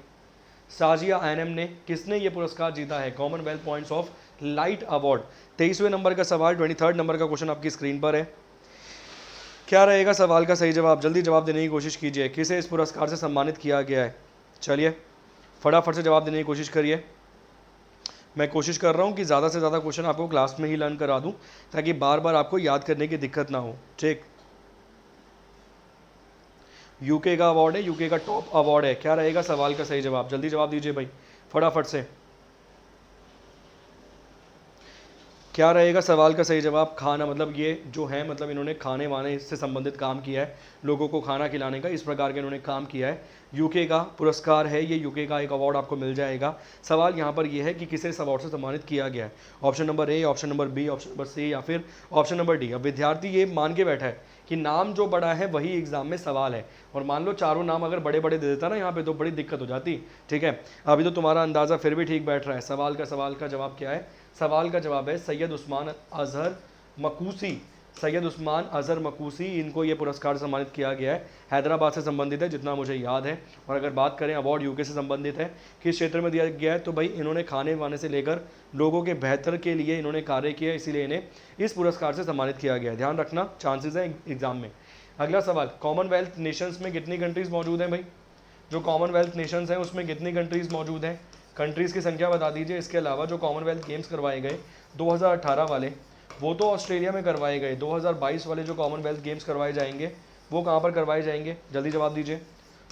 साजिया आनम ने, किसने ये पुरस्कार जीता है? Commonwealth points of light award. 23वें नंबर का सवाल, 23rd नंबर का क्वेश्चन आपकी स्क्रीन पर है। क्या रहेगा सवाल का सही जवाब? जल्दी जवाब देने की कोशिश कीजिए, किसे इस पुरस्कार से सम्मानित किया गया है? चलिए फटाफट से जवाब देने की कोशिश करिए। मैं कोशिश कर रहा हूँ कि ज़्यादा से ज़्यादा क्वेश्चन आपको क्लास में ही लर्न करा दूँ, ताकि बार बार आपको याद करने की दिक्कत ना हो, ठीक। यूके का अवार्ड है, यूके का टॉप अवार्ड है। क्या रहेगा सवाल का सही जवाब? जल्दी जवाब दीजिए भाई फटाफट से। क्या रहेगा सवाल का सही जवाब? खाना, मतलब ये जो है, मतलब इन्होंने खाने वाने से संबंधित काम किया है, लोगों को खाना खिलाने का, इस प्रकार के इन्होंने काम किया है। यूके का पुरस्कार है ये, यूके का एक अवार्ड आपको मिल जाएगा। सवाल यहाँ पर यह है कि किसे इस अवार्ड से सम्मानित किया गया है? Option number A, option number B, option number C या फिर ऑप्शन नंबर डी। अब विद्यार्थी ये मान के बैठा है कि नाम जो बड़ा है वही एग्जाम में सवाल है, और मान लो चारों नाम अगर बड़े बड़े दे देता ना यहाँ पे, तो बड़ी दिक्कत हो जाती, ठीक है। अभी तो तुम्हारा अंदाज़ा फिर भी ठीक बैठ रहा है। सवाल का जवाब क्या है? सवाल का जवाब है सैयद उस्मान अजहर मकूसी सैयद उस्मान अजहर मकूसी, इनको ये पुरस्कार सम्मानित किया गया है। हैदराबाद से संबंधित है जितना मुझे याद है। और अगर बात करें अवार्ड यूके से संबंधित है, किस क्षेत्र में दिया गया है, तो भाई इन्होंने खाने वाने से लेकर लोगों के बेहतर के लिए इन्होंने कार्य किया, इसीलिए इन्हें इस पुरस्कार से सम्मानित किया गया है। ध्यान रखना, चांसेस है एग्जाम में। अगला सवाल, कॉमनवेल्थ नेशंस में कितनी कंट्रीज मौजूद हैं भाई? जो कॉमनवेल्थ नेशंस हैं उसमें कितनी कंट्रीज मौजूद हैं? कंट्रीज़ की संख्या बता दीजिए। इसके अलावा जो कॉमनवेल्थ गेम्स करवाए गए 2018 वाले, वो तो ऑस्ट्रेलिया में करवाए गए। 2022 वाले जो कॉमनवेल्थ गेम्स करवाए जाएंगे वो कहाँ पर करवाए जाएंगे? जल्दी जवाब दीजिए।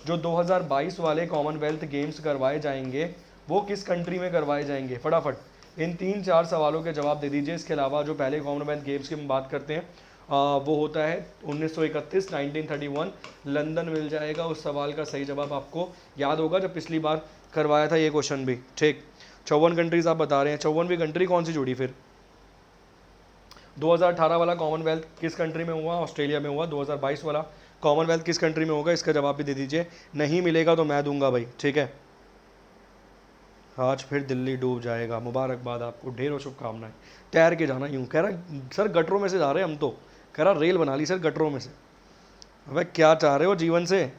जो 2022 वाले कॉमनवेल्थ गेम्स करवाए जाएंगे वो किस कंट्री में करवाए जाएंगे? फटाफट इन 3-4 सवालों के जवाब दे दीजिए। इसके अलावा जो पहले कॉमनवेल्थ गेम्स की हम बात करते हैं वो होता है 1931, 1931 लंदन मिल जाएगा। उस सवाल का सही जवाब आपको याद होगा जब पिछली बार करवाया था ये क्वेश्चन भी। ठीक, 54 कंट्रीज आप बता रहे हैं। 54वीं कंट्री कौन सी जुड़ी फिर? 2018 वाला कॉमनवेल्थ किस कंट्री में हुआ? ऑस्ट्रेलिया में हुआ। 2022 वाला कॉमनवेल्थ किस कंट्री में होगा? इसका जवाब भी दे दीजिए। नहीं मिलेगा तो मैं दूंगा भाई, ठीक है। आज फिर दिल्ली डूब जाएगा, मुबारकबाद आपको, ढेरों शुभकामनाएं। तैर के जाना, यूं कह रहा सर गटरों में से जा रहे हैं हम तो, कह रहा रेल बना ली सर गटरों में से। अबे क्या चाह रहे हो जीवन से?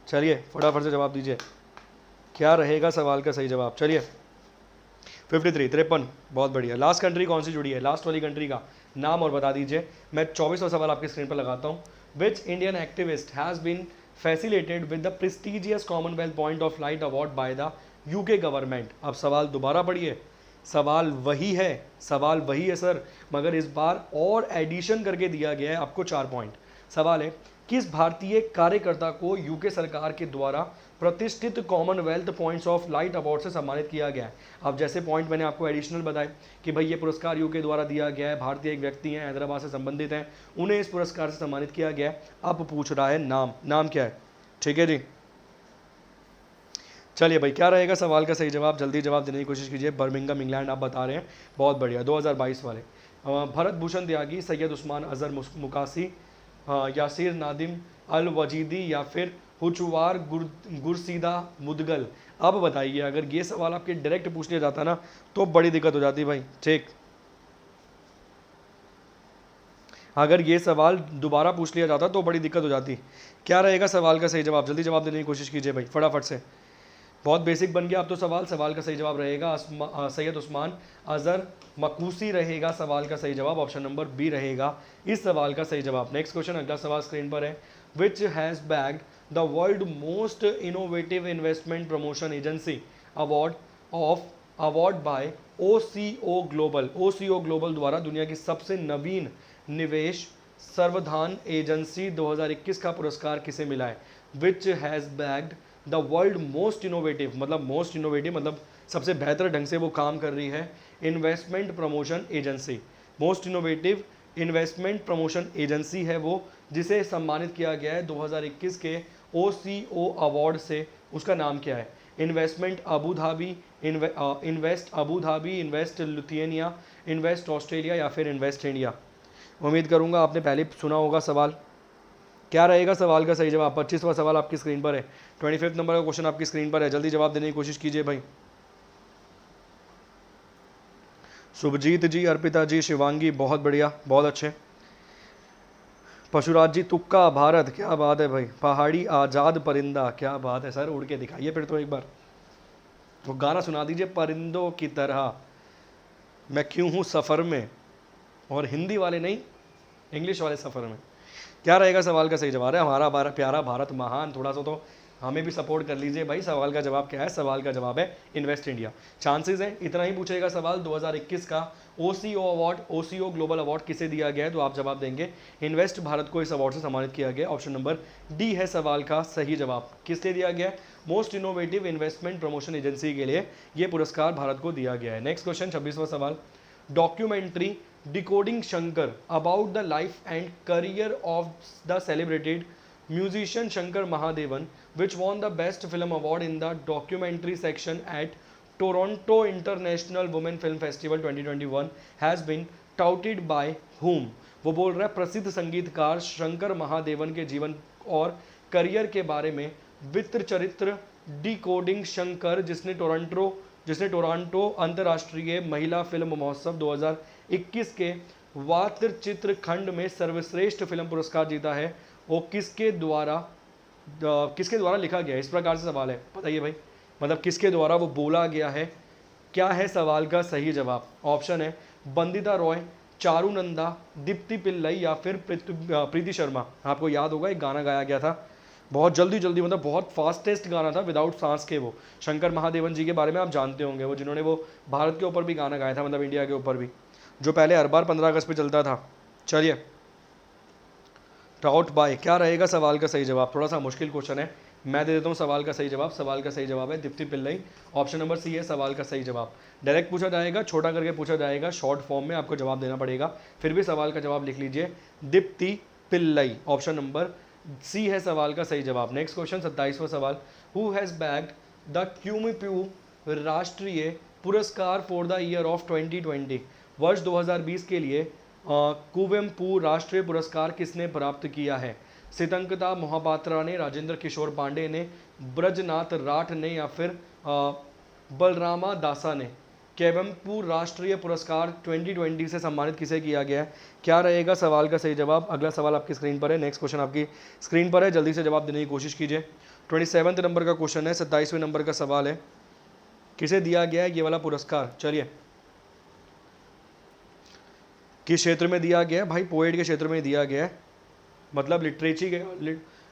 चलिए फटाफट से जवाब दीजिए, क्या रहेगा सवाल का सही जवाब? चलिए 53, बहुत बढ़िया। लास्ट कंट्री कौन सी जुड़ी है? लास्ट वाली कंट्री का नाम और बता दीजिए। मैं 24वां सवाल आपकी स्क्रीन पर लगाता हूँ। Which Indian activist has been facilitated with the prestigious Commonwealth point of light award by the UK government? अब सवाल दोबारा पढ़िए, सवाल वही है सर, मगर इस बार और एडिशन करके दिया गया है आपको 4 पॉइंट। सवाल है, किस भारतीय कार्यकर्ता को यूके सरकार के द्वारा प्रतिष्ठित Commonwealth points of light award से सम्मानित किया गया है? अब जैसे पॉइंट मैंने आपको एडिशनल बताए कि भाई ये पुरस्कार यूके द्वारा दिया गया है, भारतीय एक व्यक्ति हैं, हैदराबाद से संबंधित हैं, उन्हें इस पुरस्कार से सम्मानित किया गया है। अब पूछ रहा है नाम क्या है? ठीक है जी, चलिए भाई क्या रहेगा सवाल का सही जवाब? जल्दी जवाब देने की कोशिश कीजिए। बर्मिंघम इंग्लैंड आप बता रहे हैं, बहुत बढ़िया। 2022 वाले भरत भूषण त्यागी, सैयद उस्मान अजहर मुकासी, यासिर नादिम अल वजीदी या फिर हुचुवार गुरसीदा मुदगल? अब बताइए, अगर ये सवाल आपके डायरेक्ट पूछ लिया जाता ना तो बड़ी दिक्कत हो जाती भाई। ठीक, अगर ये सवाल दोबारा पूछ लिया जाता तो बड़ी दिक्कत हो जाती। क्या रहेगा सवाल का सही जवाब? जल्दी जवाब देने की कोशिश कीजिए भाई फटाफट से। बहुत बेसिक बन गया अब तो सवाल का सही जवाब रहेगा सैयद उस्मान अजहर मकूसी रहेगा सवाल का सही जवाब। ऑप्शन नंबर बी रहेगा इस सवाल का सही जवाब। नेक्स्ट क्वेश्चन, अगला सवाल स्क्रीन पर है। Which has bagged the world most innovative investment promotion agency award bye OCO global द्वारा दुनिया की सबसे नवीन निवेश सर्वधान एजेंसी 2021 का पुरस्कार किसे मिला है? Which has bagged the world most innovative मतलब सबसे बेहतर ढंग से वो काम कर रही है investment promotion agency. Most innovative investment promotion agency है वो, जिसे सम्मानित किया गया है 2021 के OCO अवार्ड से। उसका नाम क्या है? Investment Abu Dhabi, invest Abu Dhabi, invest Lithuania, invest Australia या फिर इन्वेस्ट इंडिया? उम्मीद करूंगा आपने पहले सुना होगा सवाल। क्या रहेगा सवाल का सही जवाब? 25वां सवाल आपकी स्क्रीन पर है, 25 नंबर का क्वेश्चन आपकी स्क्रीन पर है। जल्दी जवाब देने की कोशिश कीजिए भाई। शुभजीत जी, अर्पिता जी, शिवांगी, बहुत बढ़िया, बहुत अच्छे। पशुराज जी, तुक्का भारत, क्या बात है भाई। पहाड़ी आजाद परिंदा, क्या बात है सर, उड़ के दिखाइए फिर तो एक बार, वो गाना सुना दीजिए परिंदों की तरह मैं क्यों हूँ सफ़र में, और हिंदी वाले नहीं, इंग्लिश वाले सफ़र में। क्या रहेगा सवाल का सही जवाब? है हमारा प्यारा भारत महान, थोड़ा सा तो हमें भी सपोर्ट कर लीजिए भाई। सवाल का जवाब क्या है? सवाल का जवाब है इन्वेस्ट इंडिया। चांसेस हैं इतना ही पूछेगा सवाल। 2021 का OCO ग्लोबल अवार्ड किसे दिया गया है? तो आप जवाब देंगे इन्वेस्ट भारत को इस अवार्ड से सम्मानित किया गया। ऑप्शन नंबर डी है सवाल का सही जवाब। किससे दिया गया? Most innovative investment promotion agency के लिए यह पुरस्कार भारत को दिया गया है। नेक्स्ट क्वेश्चन, 26वां सवाल। Documentary decoding Shankar about the life and career of the celebrated musician Shankar Mahadevan, which won the Best Film Award in the documentary section at Toronto International Women Film Festival 2021, has been touted by whom? वो बोल रहा है प्रसिद्ध संगीतकार शंकर महादेवन के जीवन और career के बारे में वित्र चरित्र डिकोडिंग शंकर, जिसने टोरंटो अंतर्राष्ट्रीय महिला फिल्म महोत्सव 2021 के वात्र चित्रखंड में सर्वश्रेष्ठ फिल्म पुरस्कार जीता है वो किसके द्वारा लिखा गया है? इस प्रकार से सवाल है, बताइए भाई, मतलब किसके द्वारा वो बोला गया है? क्या है सवाल का सही जवाब? ऑप्शन है बंदिता रॉय, चारुनंदा, दीप्ति पिल्लई या फिर प्रीति शर्मा। आपको याद होगा एक गाना गाया गया था बहुत जल्दी जल्दी, मतलब बहुत फास्टेस्ट गाना था विदाउट सांस के, वो शंकर महादेवन जी के बारे में आप जानते होंगे, वो जिन्होंने वो भारत के ऊपर भी गाना गाया था, मतलब इंडिया के ऊपर भी, जो पहले हर बार 15 अगस्त पे चलता था। चलिए, ट्राउट बाय, क्या रहेगा सवाल का सही जवाब? थोड़ा सा मुश्किल क्वेश्चन है, मैं दे देता हूँ सवाल का सही जवाब। सवाल का सही जवाब है Deepti Pillai, option number C है सवाल का सही जवाब। डायरेक्ट पूछा जाएगा, छोटा करके पूछा जाएगा, शॉर्ट फॉर्म में आपको जवाब देना पड़ेगा, फिर भी सवाल का जवाब लिख लीजिए, Deepti Pillai, option number C है सवाल का सही जवाब। नेक्स्ट क्वेश्चन 27वां सवाल, हु हैज़ बैग्ड द क्यूमिप्यू राष्ट्रीय पुरस्कार फॉर द ईयर ऑफ 2020? वर्ष 2020 के लिए कुवेम्पू राष्ट्रीय पुरस्कार किसने प्राप्त किया है? सितंकता मोहापात्रा ने, राजेंद्र किशोर पांडे ने, ब्रजनाथ राठ ने या फिर बलरामा दासा ने? कुवेम्पू राष्ट्रीय पुरस्कार 2020 से सम्मानित किसे किया गया है? क्या रहेगा सवाल का सही जवाब? अगला सवाल आपकी स्क्रीन पर है, नेक्स्ट क्वेश्चन आपकी स्क्रीन पर है, जल्दी से जवाब देने की कोशिश कीजिए। 27वें नंबर का क्वेश्चन है, 27वें नंबर का सवाल है, किसे दिया गया है ये वाला पुरस्कार? चलिए, किस क्षेत्र में दिया गया है भाई? पोएट के क्षेत्र में दिया गया है, मतलब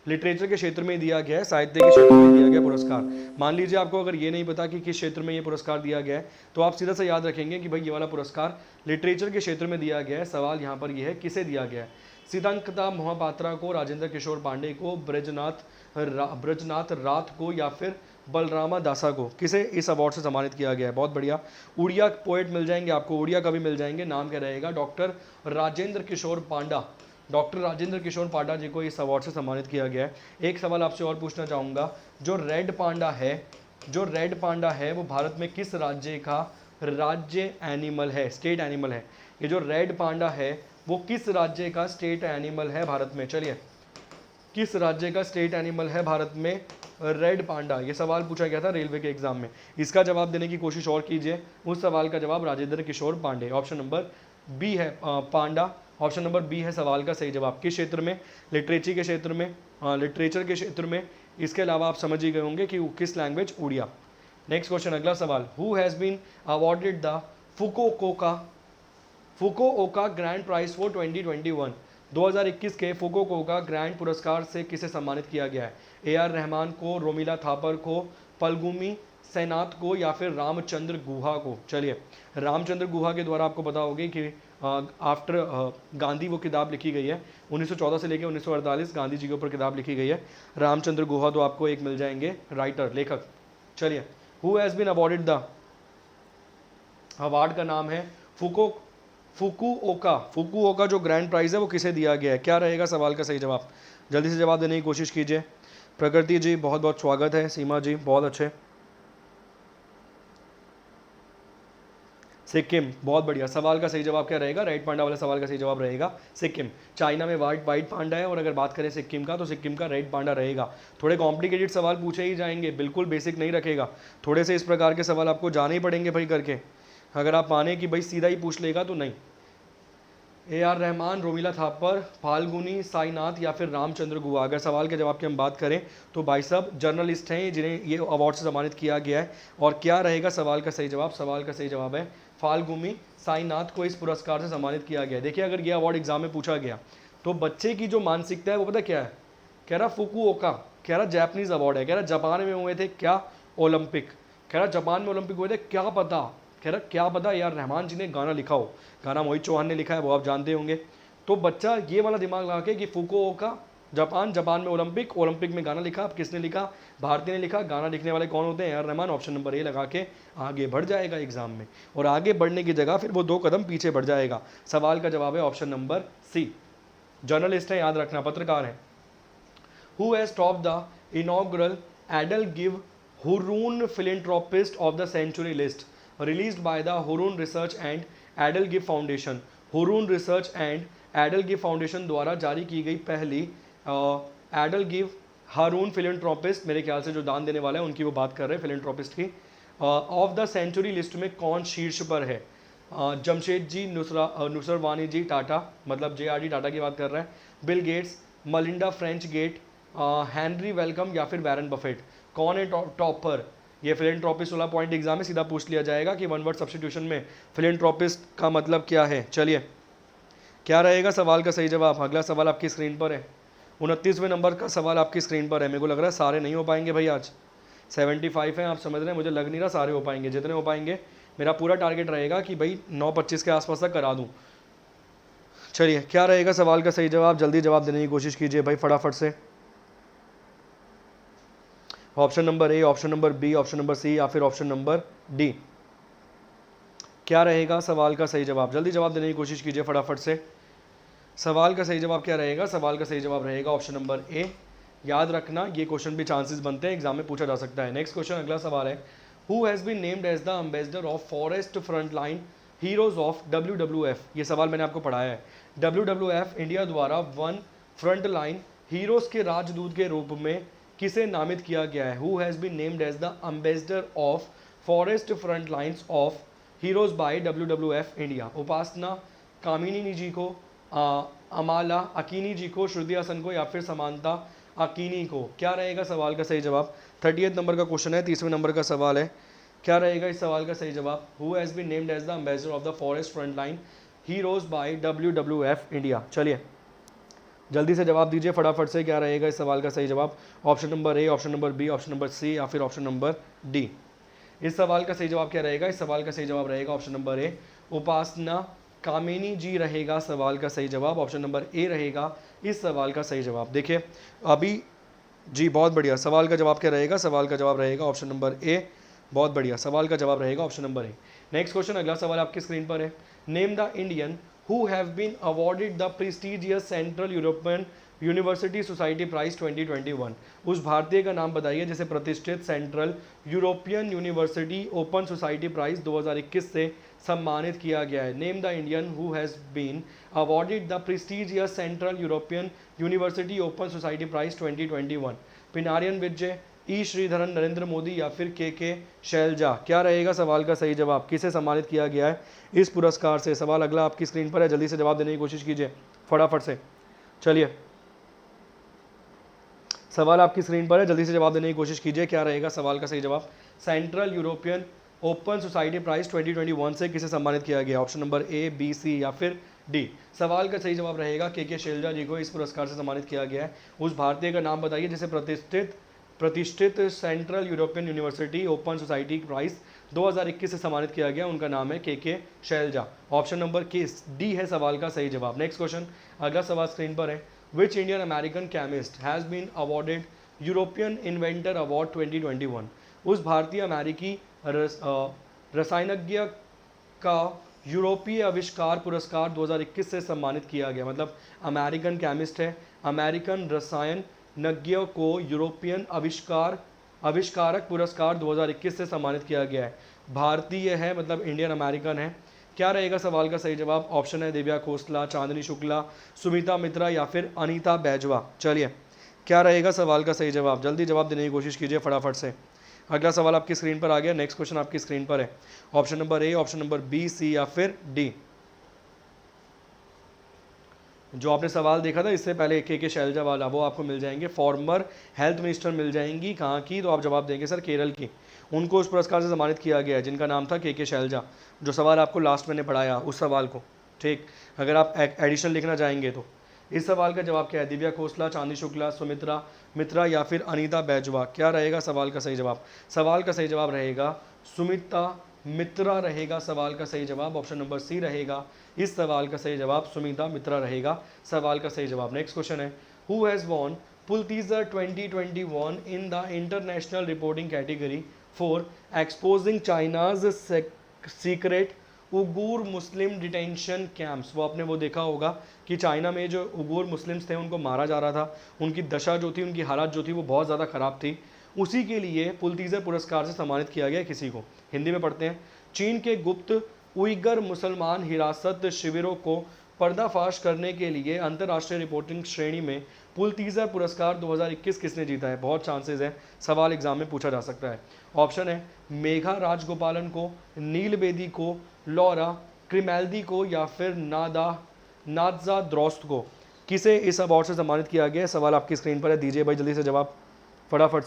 लिटरेचर के क्षेत्र में दिया गया है, साहित्य के क्षेत्र में दिया गया पुरस्कार। मान लीजिए आपको अगर ये नहीं पता कि किस क्षेत्र में ये पुरस्कार दिया गया है, तो आप सीधा सा याद रखेंगे कि भाई ये वाला पुरस्कार लिटरेचर के क्षेत्र में दिया गया है। सवाल यहाँ पर ये है किसे दिया गया है? सितंकता मोहापात्रा को, राजेंद्र किशोर पांडे को, ब्रजनाथ राथ को या फिर बलरामा दासा को? किसे इस अवार्ड से सम्मानित किया गया है? बहुत बढ़िया, उड़िया पोएट मिल जाएंगे आपको, उड़िया कवि मिल जाएंगे। नाम क्या रहेगा? डॉक्टर राजेंद्र किशोर पांडा। डॉक्टर राजेंद्र किशोर पांडा जी को इस अवार्ड से सम्मानित किया गया है। एक सवाल आपसे और पूछना चाहूँगा, जो रेड पांडा है वो भारत में किस राज्य का राज्य एनिमल है, स्टेट एनिमल है? ये जो रेड पांडा है वो किस राज्य का स्टेट एनिमल है भारत में? चलिए, किस राज्य का स्टेट एनिमल है भारत में रेड पांडा? ये सवाल पूछा गया था रेलवे के एग्जाम में, इसका जवाब देने की कोशिश और कीजिए। उस सवाल का जवाब राजेंद्र किशोर पांडे, ऑप्शन नंबर बी है पांडा, ऑप्शन नंबर बी है सवाल का सही जवाब। किस क्षेत्र में? लिटरेचर के क्षेत्र में, लिटरेचर के क्षेत्र में। इसके अलावा आप समझ ही गए होंगे कि किस लैंग्वेज? उड़िया। नेक्स्ट क्वेश्चन, अगला सवाल, who has been awarded the Fukuoka grand prize for 2021? 2021 के फुकुओका ग्रैंड पुरस्कार से किसे सम्मानित किया गया है? AR रहमान को, रोमिला थापर को, पलगुमी सेनाथ को या फिर रामचंद्र गुहा को? चलिए, रामचंद्र गुहा के द्वारा आपको पता होगी कि आफ्टर गांधी वो किताब लिखी गई है, 1914 से लेकर 1948 गांधी जी के ऊपर किताब लिखी गई है। रामचंद्र गुहा तो आपको एक मिल जाएंगे, राइटर, लेखक। चलिए, who has been awarded the, award का नाम है फुकुओका जो ग्रैंड प्राइज है वो किसे दिया गया है? क्या रहेगा सवाल का सही जवाब? जल्दी से जवाब देने की कोशिश कीजिए। प्रकृति जी बहुत बहुत स्वागत है, सीमा जी बहुत अच्छे। सिक्किम, बहुत बढ़िया। सवाल का सही जवाब क्या रहेगा? रेड पांडा वाला सवाल का सही जवाब रहेगा सिक्किम। चाइना में वाइट पांडा है, और अगर बात करें सिक्किम का तो सिक्किम का रेड पांडा रहेगा। थोड़े कॉम्प्लिकेटेड सवाल पूछे ही जाएंगे, बिल्कुल बेसिक नहीं रखेगा, थोड़े से इस प्रकार के सवाल आपको जाने ही पड़ेंगे भाई करके। अगर आप माने कि भाई सीधा ही पूछ लेगा तो नहीं। AR रहमान, रोमिला थापर, फाल्गुनी साईनाथ या फिर रामचंद्र गुहा? अगर सवाल के जवाब की हम बात करें तो भाई साहब जर्नलिस्ट हैं जिन्हें ये अवार्ड से सम्मानित किया गया है। और क्या रहेगा सवाल का सही जवाब? सवाल का सही जवाब है फाल्गुनी साईनाथ को इस पुरस्कार से सम्मानित किया गया। देखिए, अगर ये अवार्ड एग्जाम में पूछा गया तो बच्चे की जो मानसिकता है वो पता क्या है? कह रहा फुकुओका, कह रहा जापानीज अवार्ड है, कह रहा जापान में हुए थे क्या ओलंपिक, कह रहा जापान में ओलंपिक हुए थे, क्या पता, कह रहा क्या पता यार रहमान जी ने गाना लिखा हो, गाना मोहित चौहान ने लिखा है, वो आप जानते होंगे। तो बच्चा ये वाला दिमाग लगा के कि फुकुओका जापान में ओलंपिक में गाना लिखा। अब किसने लिखा? भारतीय ने लिखा। गाना लिखने वाले कौन होते हैं? AR रहमान। ऑप्शन नंबर ए लगा के आगे बढ़ जाएगा एग्जाम में, और आगे बढ़ने की जगह फिर वो 2 कदम पीछे बढ़ जाएगा। सवाल का जवाब है ऑप्शन नंबर सी। जर्नलिस्ट है, याद रखना, पत्रकार है। Who has topped the inaugural Edelgive Hurun philanthropist of the century list released by the Hurun Research and Adel Give Foundation? Hurun research and Edelgive foundation द्वारा जारी की गई पहली एडल गिव हारून फिलेंट्रोपिस्ट, मेरे ख्याल से जो दान देने वाला है उनकी वो बात कर रहे हैं, फिलेंट्रोपिस्ट की, ऑफ द सेंचुरी लिस्ट में कौन शीर्ष पर है? जमशेद जी नुसरवानी जी टाटा, मतलब JRD टाटा की बात कर रहा है, Bill Gates, Melinda French Gates, Henry Wellcome या फिर वैरन बफेट, कौन है टॉपर? ये फिलेंट्रोपिस्ट 16 पॉइंट एग्जाम में सीधा पूछ लिया जाएगा कि वन वर्ड सब्सटीट्यूशन में फिलेंट्रोपिस्ट का मतलब क्या है। चलिए, क्या रहेगा सवाल का सही जवाब? अगला सवाल आपकी स्क्रीन पर है, 29वें नंबर का सवाल आपकी स्क्रीन पर है। मेरे को लग रहा है सारे नहीं हो पाएंगे भाई, आज 75 हैं, आप समझ रहे हैं, मुझे लग नहीं रहा सारे हो पाएंगे। जितने हो पाएंगे मेरा पूरा टारगेट रहेगा कि भाई 9:25 के आसपास तक करा दूं। चलिए, क्या रहेगा सवाल का सही जवाब? जल्दी जवाब देने की कोशिश कीजिए भाई फटाफट से। Option number A, option number B, option number C या फिर ऑप्शन नंबर डी। क्या रहेगा सवाल का सही जवाब? जल्दी जवाब देने की कोशिश कीजिए फटाफट से। सवाल का सही जवाब क्या रहेगा? सवाल का सही जवाब रहेगा ऑप्शन नंबर ए। याद रखना, ये क्वेश्चन भी चांसेस बनते हैं, एग्जाम में पूछा जा सकता है। नेक्स्ट क्वेश्चन, अगला सवाल है, who has been named as the ambassador of forest frontline heroes of WWF? ये सवाल मैंने आपको पढ़ाया है। WWF इंडिया द्वारा वन फ्रंट लाइन हीरोज के राजदूत के रूप में किसे नामित किया गया है? Who has been named as the ambassador of forest front lines of heroes by WWF India? Upasana Kamini ji को, अमाला अकीनी जी को, श्रुति हासन को या फिर समांता अकीनी को? क्या रहेगा सवाल का सही जवाब? 38 नंबर का क्वेश्चन है, 30वें नंबर का सवाल है। क्या रहेगा इस सवाल का सही जवाब? Who has been named as the ambassador of the forest front line heroes by WWF India? चलिए, जल्दी से जवाब दीजिए फटाफट से। क्या रहेगा इस सवाल का सही जवाब? Option number A, option number B, option number C या फिर ऑप्शन नंबर डी। इस सवाल का सही जवाब क्या रहेगा? इस सवाल का सही जवाब रहेगा ऑप्शन नंबर ए, उपासना कामिनी जी रहेगा सवाल का सही जवाब। ऑप्शन नंबर ए रहेगा इस सवाल का सही जवाब। देखिए अभी जी, बहुत बढ़िया। सवाल का जवाब क्या रहेगा? सवाल का जवाब रहेगा ऑप्शन नंबर ए। बहुत बढ़िया, सवाल का जवाब रहेगा option number A. Next question, अगला सवाल आपकी स्क्रीन पर है, name the Indian who have been awarded the prestigious Central European University society prize 2021। उस भारतीय का नाम बताइए जिसे प्रतिष्ठित central European university open society prize 2021 से सम्मानित किया गया है। Name the Indian who has been awarded the prestigious Central European university open society prize 2021। Pinarayi Vijayan, E Sreedharan, Narendra Modi या फिर के शैलजा? क्या रहेगा सवाल का सही जवाब? किसे सम्मानित किया गया है इस पुरस्कार से? सवाल अगला आपकी स्क्रीन पर है, जल्दी से जवाब देने की कोशिश कीजिए फटाफट से। चलिए, सवाल आपकी स्क्रीन पर है, जल्दी से जवाब देने की कोशिश कीजिए। क्या रहेगा सवाल का सही जवाब? Central European open society prize 2021 से किसे सम्मानित किया गया? Option number A, B, C या फिर डी। सवाल का सही जवाब रहेगा के शैलजा जी को इस पुरस्कार से सम्मानित किया गया है। उस भारतीय का नाम बताइए जिसे प्रतिष्ठित central European university open society prize 2021 से सम्मानित किया गया। उनका नाम है के शैलजा। ऑप्शन नंबर के डी है सवाल का सही जवाब। नेक्स्ट क्वेश्चन, अगला सवाल स्क्रीन पर है, which Indian American chemist has been awarded European inventor award 2021? उस भारतीय अमेरिकी रसायनज्ञ का यूरोपीय आविष्कार पुरस्कार 2021 से सम्मानित किया गया। मतलब अमेरिकन केमिस्ट है, अमेरिकन रसायनज्ञ को यूरोपियन आविष्कारक पुरस्कार 2021 से सम्मानित किया गया है। भारतीय है, मतलब इंडियन अमेरिकन है। क्या रहेगा सवाल का सही जवाब? ऑप्शन है दिव्या खोसला, चांदनी शुक्ला, सुमिता मित्रा या फिर अनीता बैजवा। चलिए, क्या रहेगा सवाल का सही जवाब? जल्दी जवाब देने की कोशिश कीजिए फटाफट से। अगला सवाल आपकी स्क्रीन पर आ गया। नेक्स्ट क्वेश्चन आपकी स्क्रीन पर है, option number A, option number B, C या फिर डी। जो आपने सवाल देखा था इससे पहले के शैलजा वाला, वो आपको मिल जाएंगे। फॉर्मर हेल्थ मिनिस्टर मिल जाएंगी, कहाँ की? तो आप जवाब देंगे सर केरल की। उनको उस पुरस्कार से सम्मानित किया गया है जिनका नाम था के शैलजा। जो सवाल आपको लास्ट मैंने पढ़ाया उस सवाल को, ठीक। अगर आप एडिशन लिखना चाहेंगे तो इस सवाल का जवाब क्या है? दिव्या खोसला, चांदी शुक्ला, सुमित्रा मित्रा या फिर अनीता बैजवा? क्या रहेगा सवाल का सही जवाब? सवाल का सही जवाब रहेगा सुमिता मित्रा रहेगा सवाल का सही जवाब। ऑप्शन नंबर सी रहेगा इस सवाल का सही जवाब, सुमिता मित्रा रहेगा सवाल का सही जवाब। नेक्स्ट क्वेश्चन है, who has won Pulitzer 2021 in the international reporting category for exposing China's secret Uyghur Muslim detention camps? वो आपने वो देखा होगा कि चाइना में जो उगूर मुस्लिम्स थे उनको मारा जा रहा था, उनकी दशा जो थी, उनकी हालत जो थी वो बहुत ज़्यादा ख़राब थी। उसी के लिए पुलतीजर पुरस्कार से सम्मानित किया गया किसी को। हिंदी में पढ़ते हैं, चीन के गुप्त उइगर मुसलमान हिरासत शिविरों को पर्दाफाश करने के लिए अंतर्राष्ट्रीय रिपोर्टिंग श्रेणी में पुलतीजर पुरस्कार 2021 किसने जीता है? बहुत चांसेस है सवाल एग्जाम में पूछा जा सकता है। ऑप्शन है मेघा राजगोपालन को, नील बेदी को, लॉरा क्रिमेल्दी को या फिर नादजा द्रोस्त को, किसे इस अवार्ड से सम्मानित किया गया है? सवाल आपकी स्क्रीन पर है, दीजिए भाई जल्दी से जवाब, फटाफट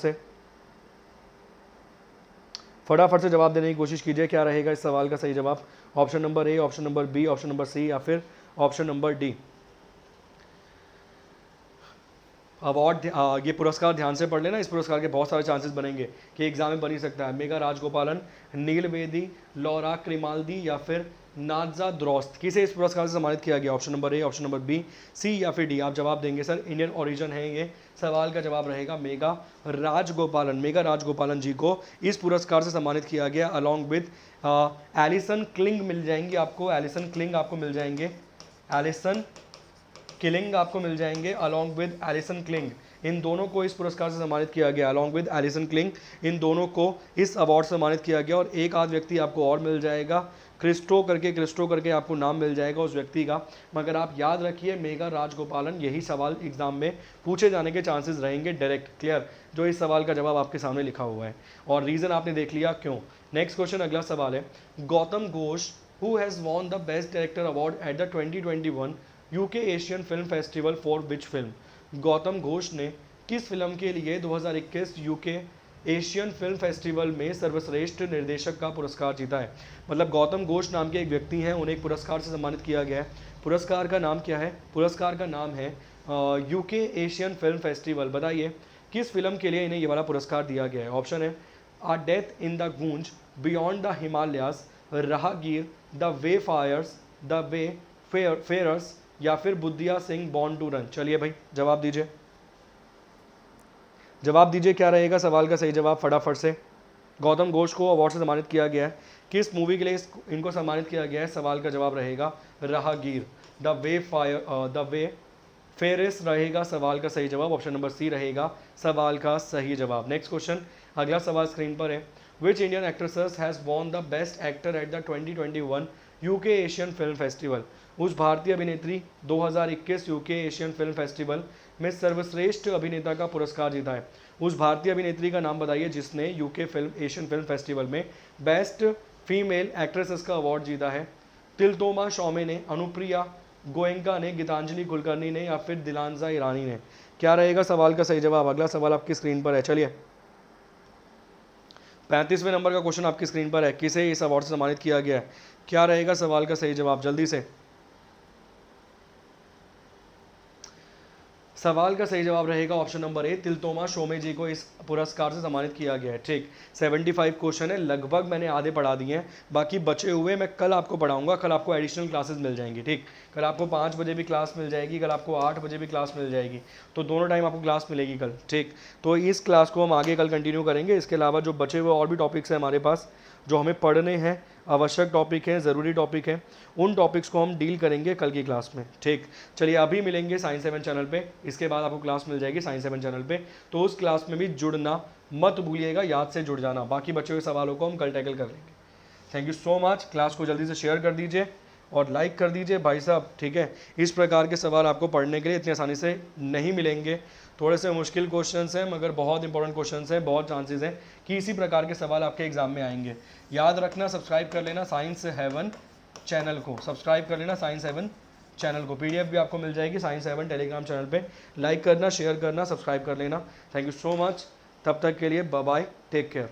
से जवाब देने की कोशिश कीजिए। क्या रहेगा इस सवाल का सही जवाब? Option number A, option number B, option number C या फिर ऑप्शन नंबर डी। अवार्ड, ये पुरस्कार ध्यान से पढ़ लेना, इस पुरस्कार के बहुत सारे चांसेस बनेंगे कि एग्जाम में बन ही सकता है। मेगा राजगोपालन, नील बेदी, लौरा क्रिमाल्दी या फिर नादजा द्रोस्त, किसे इस पुरस्कार से सम्मानित किया गया? Option number A, option number B, C या फिर डी। आप जवाब देंगे सर, इंडियन ओरिजिन है ये। सवाल का जवाब रहेगा मेगा राजगोपालन। मेगा राजगोपालन जी को इस पुरस्कार से सम्मानित किया गया, अलॉन्ग विद एलिसन क्लिंग मिल जाएंगे आपको, एलिसन क्लिंग आपको मिल जाएंगे, एलिसन किलिंग आपको मिल जाएंगे, अलॉन्ग विद एलिसन क्लिंग। इन दोनों को इस पुरस्कार से सम्मानित किया गया, अलॉन्ग विद एलिसन क्लिंग, इन दोनों को इस अवार्ड से सम्मानित किया गया। और एक आध व्यक्ति आपको और मिल जाएगा, क्रिस्टो करके आपको नाम मिल जाएगा उस व्यक्ति का। मगर आप याद रखिए मेगा राजगोपालन, यही सवाल एग्जाम में पूछे जाने के चांसेस रहेंगे डायरेक्ट, क्लियर, जो इस सवाल का जवाब आपके सामने लिखा हुआ है। और रीज़न आपने देख लिया क्यों। नेक्स्ट क्वेश्चन, अगला सवाल है, Gautam Ghosh who has won the best director award at the 2021 UK Asian film festival for which film? Gautam Ghosh ने किस फिल्म के लिए 2021 यूके एशियन फिल्म फेस्टिवल में सर्वश्रेष्ठ निर्देशक का पुरस्कार जीता है? मतलब गौतम घोष नाम के एक व्यक्ति हैं, उन्हें एक पुरस्कार से सम्मानित किया गया है। पुरस्कार का नाम क्या है? पुरस्कार का नाम है यूके एशियन फिल्म फेस्टिवल। बताइए किस फिल्म के लिए इन्हें ये वाला पुरस्कार दिया गया है? ऑप्शन है a death in the Gunj, beyond the Himalayas, Rahgir, the wayfarers, the wayfarers या फिर बुद्धिया सिंह बॉर्न टू रन। चलिए भाई जवाब दीजिए, क्या रहेगा सवाल का सही जवाब फटाफट से। गौतम घोष को अवार्ड से सम्मानित किया गया है, किस मूवी के लिए इनको सम्मानित किया गया है? सवाल का जवाब रहेगा राहगीर, द वे फेरिस रहेगा सवाल का सही जवाब, ऑप्शन नंबर सी रहेगा सवाल का सही जवाब। नेक्स्ट क्वेश्चन, अगला सवाल स्क्रीन पर है, which Indian actresses has won the best actor at the 2021 UK Asian film festival? उस भारतीय अभिनेत्री 2021 यूके एशियन फिल्म फेस्टिवल में सर्वश्रेष्ठ अभिनेता का पुरस्कार जीता है। उस भारतीय अभिनेत्री का नाम बताइए जिसने यूके एशियन फिल्म फेस्टिवल में बेस्ट फीमेल एक्ट्रेसेस का अवार्ड जीता है। तिलोत्तमा शॉमे ने, अनुप्रिया गोयनका ने, गीतांजलि कुलकर्णी ने या फिर दिलांजा ईरानी ने? क्या रहेगा सवाल का सही जवाब? अगला सवाल आपकी स्क्रीन पर है, चलिए 35वें नंबर का क्वेश्चन आपकी स्क्रीन पर है, किसे इस अवार्ड से सम्मानित किया गया है? क्या रहेगा सवाल का सही जवाब? जल्दी से सवाल का सही जवाब रहेगा ऑप्शन नंबर ए, तिलोत्तमा शोमे जी को इस पुरस्कार से सम्मानित किया गया है। ठीक, 75 क्वेश्चन है, लगभग मैंने आधे पढ़ा दिए हैं, बाकी बचे हुए मैं कल आपको पढ़ाऊंगा। कल आपको एडिशनल क्लासेस मिल जाएंगी। ठीक, कल आपको 5 बजे भी क्लास मिल जाएगी, कल आपको 8 बजे भी क्लास मिल जाएगी, तो दोनों टाइम आपको क्लास मिलेगी कल। ठीक, तो इस क्लास को हम आगे कल कंटिन्यू करेंगे। इसके अलावा जो बचे हुए और भी टॉपिक्स हैं हमारे पास जो हमें पढ़ने हैं, आवश्यक टॉपिक हैं, ज़रूरी टॉपिक हैं, उन टॉपिक्स को हम डील करेंगे कल की क्लास में। ठीक, चलिए अभी मिलेंगे साइंस 7 चैनल पे, इसके बाद आपको क्लास मिल जाएगी साइंस 7 चैनल पे, तो उस क्लास में भी जुड़ना मत भूलिएगा, याद से जुड़ जाना। बाकी बचे हुए सवालों को हम कल टैकल कर लेंगे। Thank you so much. Class को जल्दी से शेयर कर दीजिए और लाइक कर दीजिए भाई साहब। ठीक है, इस प्रकार के सवाल आपको पढ़ने के लिए इतनी आसानी से नहीं मिलेंगे, थोड़े से मुश्किल क्वेश्चंस हैं मगर बहुत इंपॉर्टेंट क्वेश्चंस हैं, बहुत चांसेस हैं कि इसी प्रकार के सवाल आपके एग्जाम में आएंगे। याद रखना, सब्सक्राइब कर लेना साइंस 7 चैनल को, सब्सक्राइब कर लेना साइंस 7 चैनल को। पीडीएफ भी आपको मिल जाएगी साइंस 7 टेलीग्राम चैनल पे। लाइक करना, शेयर करना, सब्सक्राइब कर लेना। Thank you so much. तब तक के लिए बाय बाय, टेक केयर।